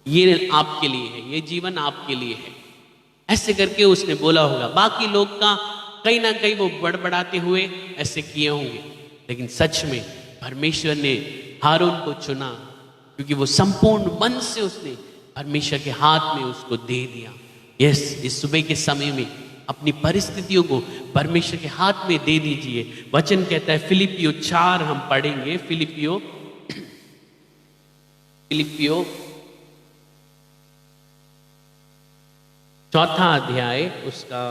Speaker 1: ये आपके लिए है, ये जीवन आपके लिए है, ऐसे करके उसने बोला होगा। बाकी लोग का कहीं ना कहीं वो बड़बड़ाते हुए ऐसे किए होंगे, लेकिन सच में परमेश्वर ने हारून को चुना, क्योंकि वो संपूर्ण मन से उसने परमेश्वर के हाथ में उसको दे दिया। यस, इस सुबह के समय में अपनी परिस्थितियों को परमेश्वर के हाथ में दे दीजिए। वचन कहता है, फिलिपियो 4 हम पढ़ेंगे। फिलिपियो 4 अध्याय उसका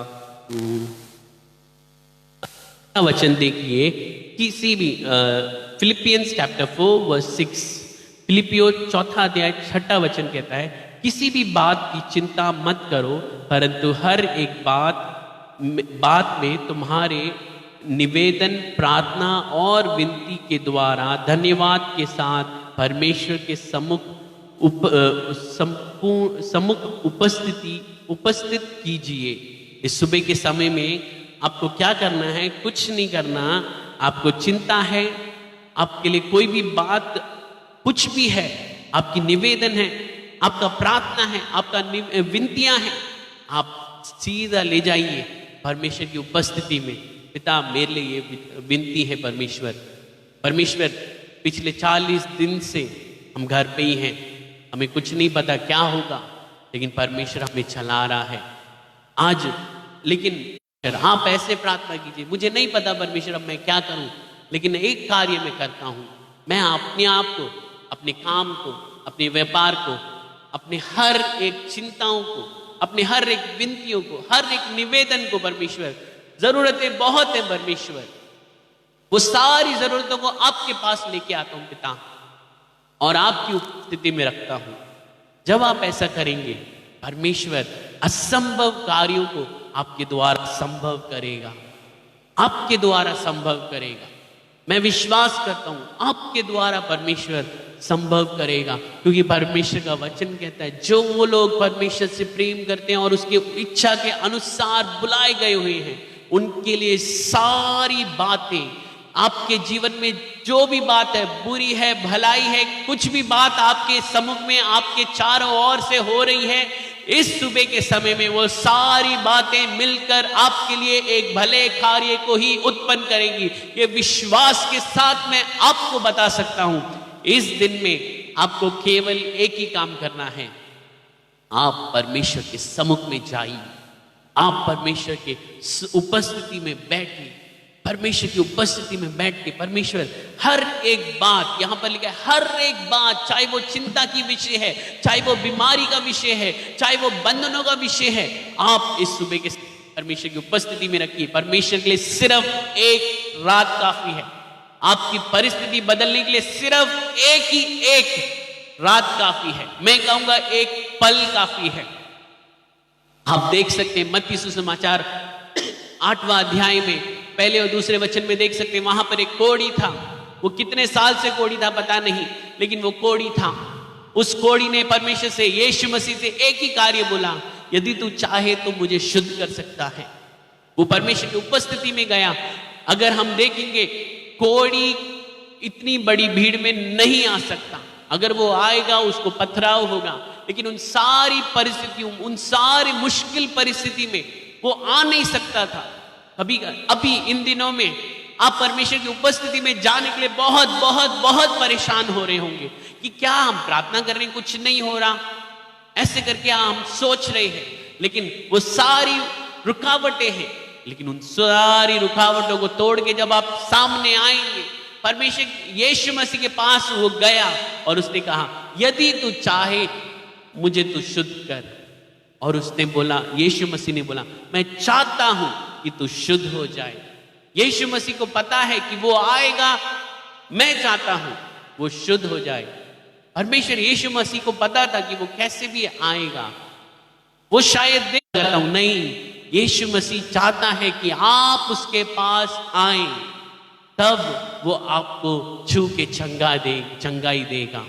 Speaker 1: वचन देखिए। किसी भी फिलिपियंस चैप्टर 4 वर्स 6, फिलिपियो 4 अध्याय 6 वचन कहता है, किसी भी बात की चिंता मत करो, परंतु हर एक बात में तुम्हारे निवेदन, प्रार्थना और विनती के द्वारा धन्यवाद के साथ परमेश्वर के सम्मुख उपस्थित कीजिए। इस सुबह के समय में आपको क्या करना है? कुछ नहीं करना। आपको चिंता है, आपके लिए कोई भी बात कुछ भी है, आपकी निवेदन है, आपका प्रार्थना है, आपका विनतियां हैं, आप सीधा ले जाइए परमेश्वर की उपस्थिति में। पिता मेरे लिए ये विनती है परमेश्वर। परमेश्वर पिछले 40 दिन से हम घर पे ही हैं, हमें कुछ नहीं पता क्या होगा, लेकिन परमेश्वर हमें चला रहा है आज। लेकिन आप ऐसे प्रार्थना कीजिए, मुझे नहीं पता परमेश्वर अब मैं क्या करूं, लेकिन एक कार्य मैं करता हूं, मैं अपने आप को, अपने काम को, अपने व्यापार को, अपने हर एक चिंताओं को, अपने हर एक विनतियों को, हर एक निवेदन को परमेश्वर, जरूरतें बहुत है परमेश्वर, वो सारी जरूरतों को आपके पास लेके आता हूं पिता, और आपकी उपस्थिति में रखता हूं। जब आप ऐसा करेंगे, परमेश्वर असंभव कार्यों को आपके द्वारा संभव करेगा, आपके द्वारा संभव करेगा। मैं विश्वास करता हूं आपके द्वारा परमेश्वर संभव करेगा, क्योंकि परमेश्वर का वचन कहता है जो वो लोग परमेश्वर से प्रेम करते हैं और उसकी इच्छा के अनुसार बुलाए गए हुए हैं, उनके लिए सारी बातें, आपके जीवन में जो भी बात है, बुरी है, भलाई है, कुछ भी बात आपके सम्मुख में, आपके चारों ओर से हो रही है, इस सुबह के समय में वो सारी बातें मिलकर आपके लिए एक भले कार्य को ही उत्पन्न करेंगी। ये विश्वास के साथ मैं आपको बता सकता हूं, इस दिन में आपको केवल एक ही काम करना है, आप परमेश्वर के सम्मुख में जाइए, आप परमेश्वर के उपस्थिति में बैठिए, परमेश्वर की उपस्थिति में बैठ के परमेश्वर हर एक बात, यहां पर लिखा है हर एक बात, चाहे वो चिंता की विषय है, चाहे वो बीमारी का विषय है, चाहे वो बंधनों का विषय है, आप इस सुबह के परमेश्वर की उपस्थिति में रखिए। परमेश्वर के लिए सिर्फ एक रात काफी है, आपकी परिस्थिति बदलने के लिए सिर्फ एक रात काफी है, मैं कहूंगा एक पल काफी है। आप देख सकते हैं मत्ती सुसमाचार 8वां अध्याय में पहले और दूसरे वचन में देख सकते हैं, वहां पर एक कोढ़ी था, वो कितने साल से कोढ़ी था पता नहीं, लेकिन वो कोढ़ी था। उस कोढ़ी ने परमेश्वर से, यीशु मसीह से एक ही कार्य बोला, यदि तू चाहे तो मुझे शुद्ध कर सकता है। वो परमेश्वर की उपस्थिति में गया। अगर हम देखेंगे, कोढ़ी इतनी बड़ी भीड़ में नहीं आ सकता, अगर वो आएगा उसको पथराव होगा, लेकिन उन सारी परिस्थितियों, उन सारी मुश्किल परिस्थिति में वो आ नहीं सकता था। अभी इन दिनों में आप परमेश्वर की उपस्थिति में जाने के लिए बहुत बहुत बहुत परेशान हो रहे होंगे कि क्या हम प्रार्थना कर रहे हैं, कुछ नहीं हो रहा, ऐसे करके हम सोच रहे हैं, लेकिन वो सारी रुकावटें हैं। लेकिन उन सारी रुकावटों को तोड़ के जब आप सामने आएंगे, परमेश्वर यीशु मसीह के पास वो गया और उसने कहा, यदि तू चाहे मुझे तू शुद्ध कर। और उसने बोला, यीशु मसीह ने बोला, मैं चाहता हूं कि तू शुद्ध हो जाए। यीशु मसीह को पता है कि वो आएगा, मैं चाहता हूं वो शुद्ध हो जाए। परमेश्वर यीशु मसीह को पता था कि वो कैसे भी आएगा, वो शायद देख सकता हूं, नहीं, यीशु मसीह चाहता है कि आप उसके पास आए, तब वो आपको छू के चंगाई देगा,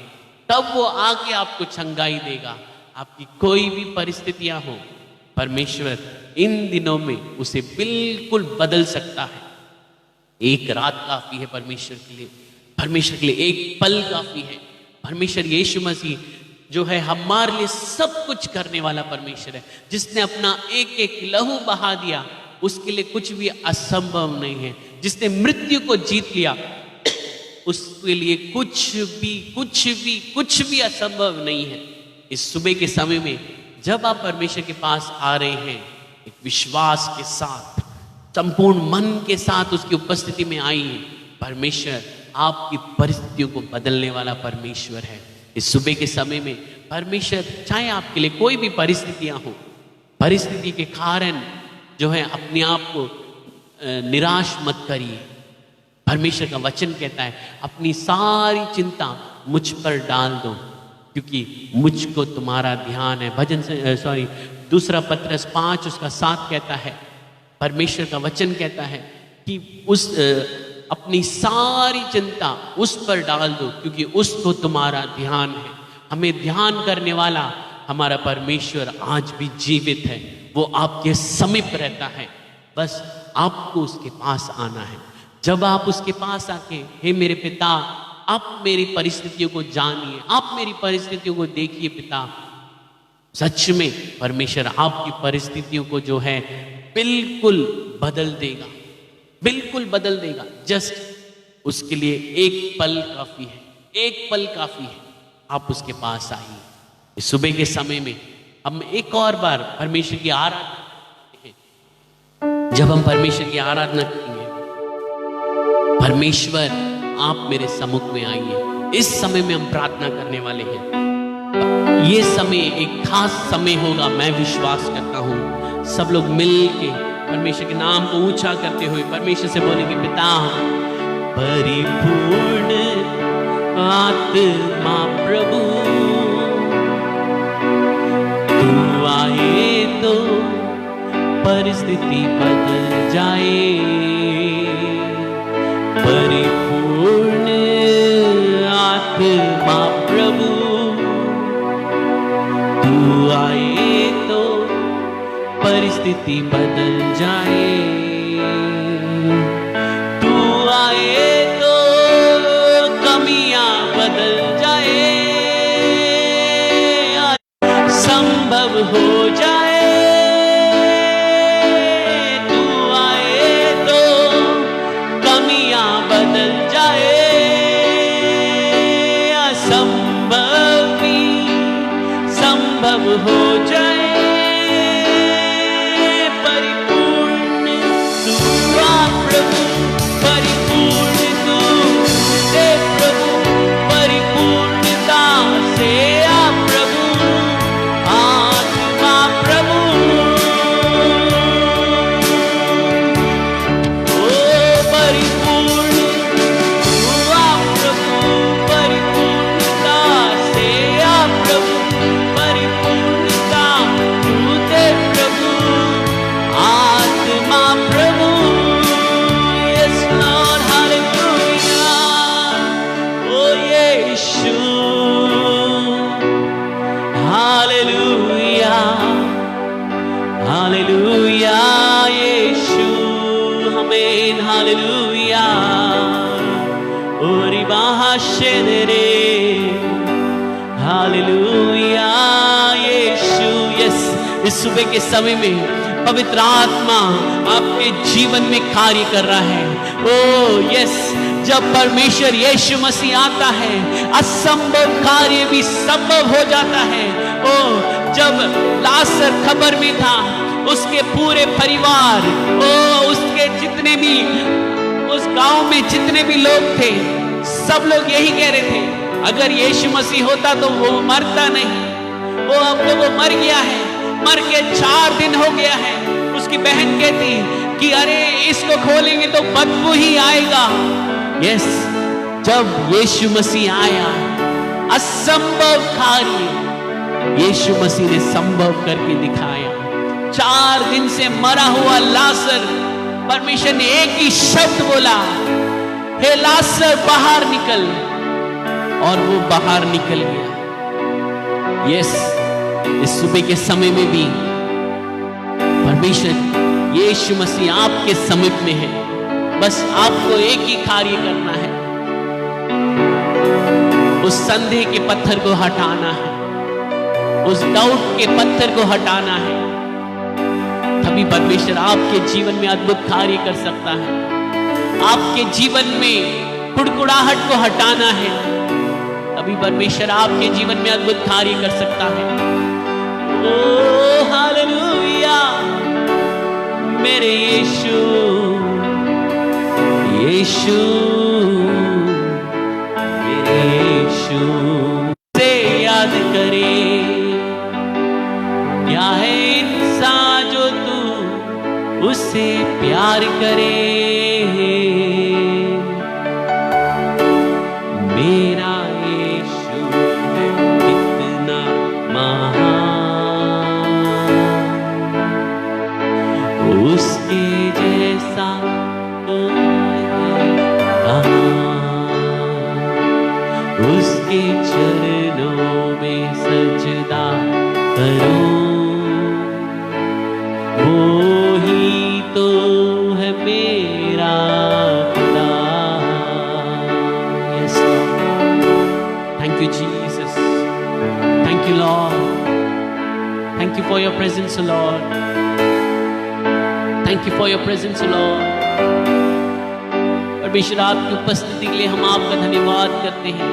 Speaker 1: तब वो आके आपको चंगाई देगा। आपकी कोई भी परिस्थितियां हो, परमेश्वर इन दिनों में उसे बिल्कुल बदल सकता है। एक रात काफी है परमेश्वर के लिए, परमेश्वर के लिए एक पल काफी है। परमेश्वर यीशु मसीह जो है हमारे लिए सब कुछ करने वाला परमेश्वर है, जिसने अपना एक एक लहू बहा दिया, उसके लिए कुछ भी असंभव नहीं है। जिसने मृत्यु को जीत लिया, उसके लिए कुछ भी असंभव नहीं है। इस सुबह के समय में जब आप परमेश्वर के पास आ रहे हैं, एक विश्वास के साथ, संपूर्ण मन के साथ उसकी उपस्थिति में आइए। परमेश्वर आपकी परिस्थितियों को बदलने वाला परमेश्वर है। इस सुबह के समय में परमेश्वर, चाहे आपके लिए कोई भी परिस्थितियां हो, परिस्थिति के कारण जो है अपने आप को निराश मत करिए। परमेश्वर का वचन कहता है, अपनी सारी चिंता मुझ पर डाल दो, क्योंकि मुझको तुम्हारा ध्यान है। भजन से दूसरा पत्रस 5 उसका 7 कहता है, परमेश्वर का वचन कहता है कि अपनी सारी चिंता उस पर डाल दो, क्योंकि उसको तुम्हारा ध्यान है। हमें ध्यान करने वाला हमारा परमेश्वर आज भी जीवित है, वो आपके समीप रहता है, बस आपको उसके पास आना है। जब आप उसके पास आके, हे मेरे पिता, आप मेरी परिस्थितियों को जानिए, आप मेरी परिस्थितियों को देखिए पिता, सच में परमेश्वर आपकी परिस्थितियों को जो है बिल्कुल बदल देगा, बिल्कुल बदल देगा। जस्ट उसके लिए एक पल काफी है, एक पल काफी है। आप उसके पास आइए। इस सुबह के समय में हम एक और बार परमेश्वर की आराधना करेंगे। जब हम परमेश्वर की आराधना करेंगे, परमेश्वर आप मेरे सम्मुख में आइए। इस समय में हम प्रार्थना करने वाले हैं। ये समय एक खास समय होगा, मैं विश्वास करता हूं। सब लोग मिल के परमेश्वर के नाम को ऊंचा करते हुए परमेश्वर से बोलेंगे, पिता, परिपूर्ण आत्मा प्रभु तू आए तो परिस्थिति बदल जाए। परिपूर्ण आत्मा प्रभु तू आए तो परिस्थिति बदल जाए। तू आए तो कमियां बदल जाए, संभव हो जाए। तू आए तो कमियां बदल जाए, असंभव भी संभव हो जाए। हालेलुया यीशु। यस, इस सुबह के समय में पवित्र आत्मा आपके जीवन में कार्य कर रहा है। ओ यस, जब परमेश्वर यीशु मसीह आता है, असंभव कार्य भी संभव हो जाता है। ओ जब लाजर खबर में था, उसके पूरे परिवार, ओ उसके जितने भी उस गांव में जितने भी लोग थे, सब लोग यही कह रहे थे, अगर यीशु मसीह होता तो वो मरता नहीं। वो अब तो वो मर गया है, मर के 4 दिन हो गया है। उसकी बहन कहती कि अरे इसको खोलेंगे तो बदबू ही आएगा। यस, जब यीशु मसीह आया, असंभव कार्य यीशु मसीह ने संभव करके दिखाया। 4 दिन से मरा हुआ लाजर, परमेश्वर ने एक ही शब्द बोला, हे लाजर बाहर निकल, और वो बाहर निकल गया। यस, इस सुबह के समय में भी परमेश्वर यीशु मसीह आपके समीप में है। बस आपको एक ही कार्य करना है, उस संदेह के पत्थर को हटाना है, उस डाउट के पत्थर को हटाना है। तभी परमेश्वर आपके जीवन में अद्भुत कार्य कर सकता है। आपके जीवन में कुड़कुड़ाहट को हटाना है, तभी परमेश्वर आपके जीवन में अद्भुत कार्य कर सकता है। ओ हालेलुया मेरे यीशु, यीशु मेरे यीशु। से याद करे, क्या है इंसान जो तू उससे प्यार करे। मेरा यीशु कितना महान, उसके जैसा उसके चरणों में सजदा करो। वो ही तो है मेरा पिता। you, Lord. Thank you for your presence, O Lord. Thank you for your presence, O Lord. परमेश्वर आपकी उपस्थिति के लिए हम आपका धन्यवाद करते हैं।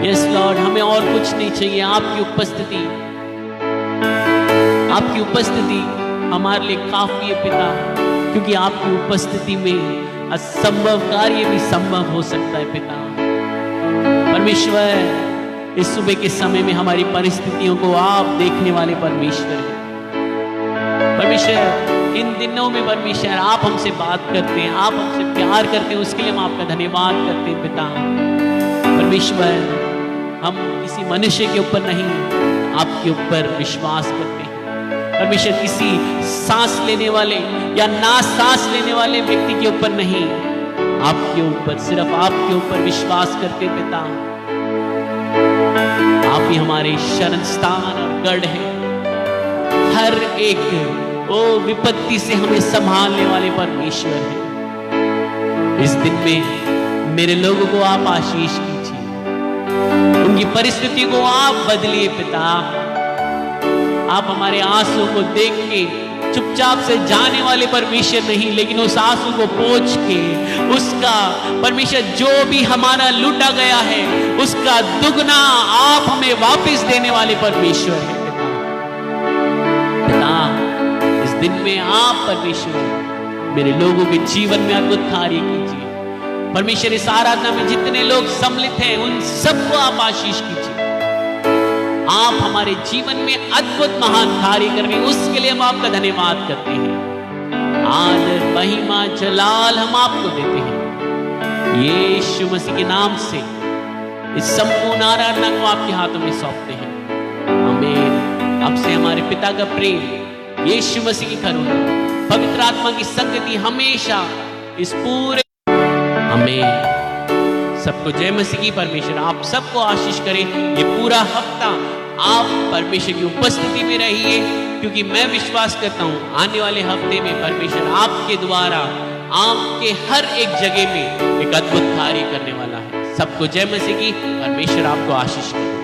Speaker 1: यस लॉर्ड, हमें और कुछ नहीं चाहिए, आपकी उपस्थिति, आपकी उपस्थिति हमारे लिए काफी है पिता, क्योंकि आपकी उपस्थिति में असंभव कार्य भी संभव हो सकता है पिता। परमेश्वर, इस सुबह के समय में हमारी परिस्थितियों को आप देखने वाले परमेश्वर हैं। परमेश्वर, इन दिनों में परमेश्वर आप हमसे बात करते हैं, आप हमसे प्यार करते हैं, उसके लिए हम आपका धन्यवाद करते हैं पिता। परमेश्वर, हम किसी मनुष्य के ऊपर नहीं, आपके ऊपर विश्वास करते हैं। परमेश्वर, किसी सांस लेने वाले या ना सांस लेने वाले व्यक्ति के ऊपर नहीं, आपके ऊपर, सिर्फ आपके ऊपर विश्वास करते पिता। आप ही हमारे शरण स्थान और गढ़ हैं। हर एक विपत्ति से हमें संभालने वाले परमेश्वर हैं। इस दिन में मेरे लोगों को आप आशीष कीजिए, उनकी परिस्थिति को आप बदलिए पिता। आप हमारे आंसू को देख के चुपचाप से जाने वाले परमेश्वर नहीं, लेकिन उस आंसू को पोंछ के उसका, परमेश्वर, जो भी हमारा लूटा गया है उसका दुगना आप हमें वापस देने वाले परमेश्वर है पिता। इस दिन में आप परमेश्वर मेरे लोगों के जीवन में अद्भुत कार्य कीजिए। परमेश्वर, इस आराधना में जितने लोग सम्मिलित हैं उन सबको आप आशीष कीजिए। आप हमारे जीवन में अद्भुत महान कार्य कर रहे हैं, उसके लिए हम आपका धन्यवाद करते हैं। आदर, महिमा, जलाल हम आपको देते हैं। यीशु मसीह के नाम से इस संपूर्ण आराधना को आपके हाथों में सौंपते हैं। आमीन। आपसे हमारे पिता का प्रेम, यीशु मसीह की करुणा, पवित्र आत्मा की संगति हमेशा इस पूरे, आमीन। सबको जय मसीह की। परमेश्वर आप सबको आशीष करें। ये पूरा हफ्ता आप परमेश्वर की उपस्थिति में रहिए, क्योंकि मैं विश्वास करता हूं आने वाले हफ्ते में परमेश्वर आपके द्वारा आपके हर एक जगह में एक अद्भुत कार्य करने वाला है। सबको जय मसीह की। परमेश्वर आपको आशीष करे।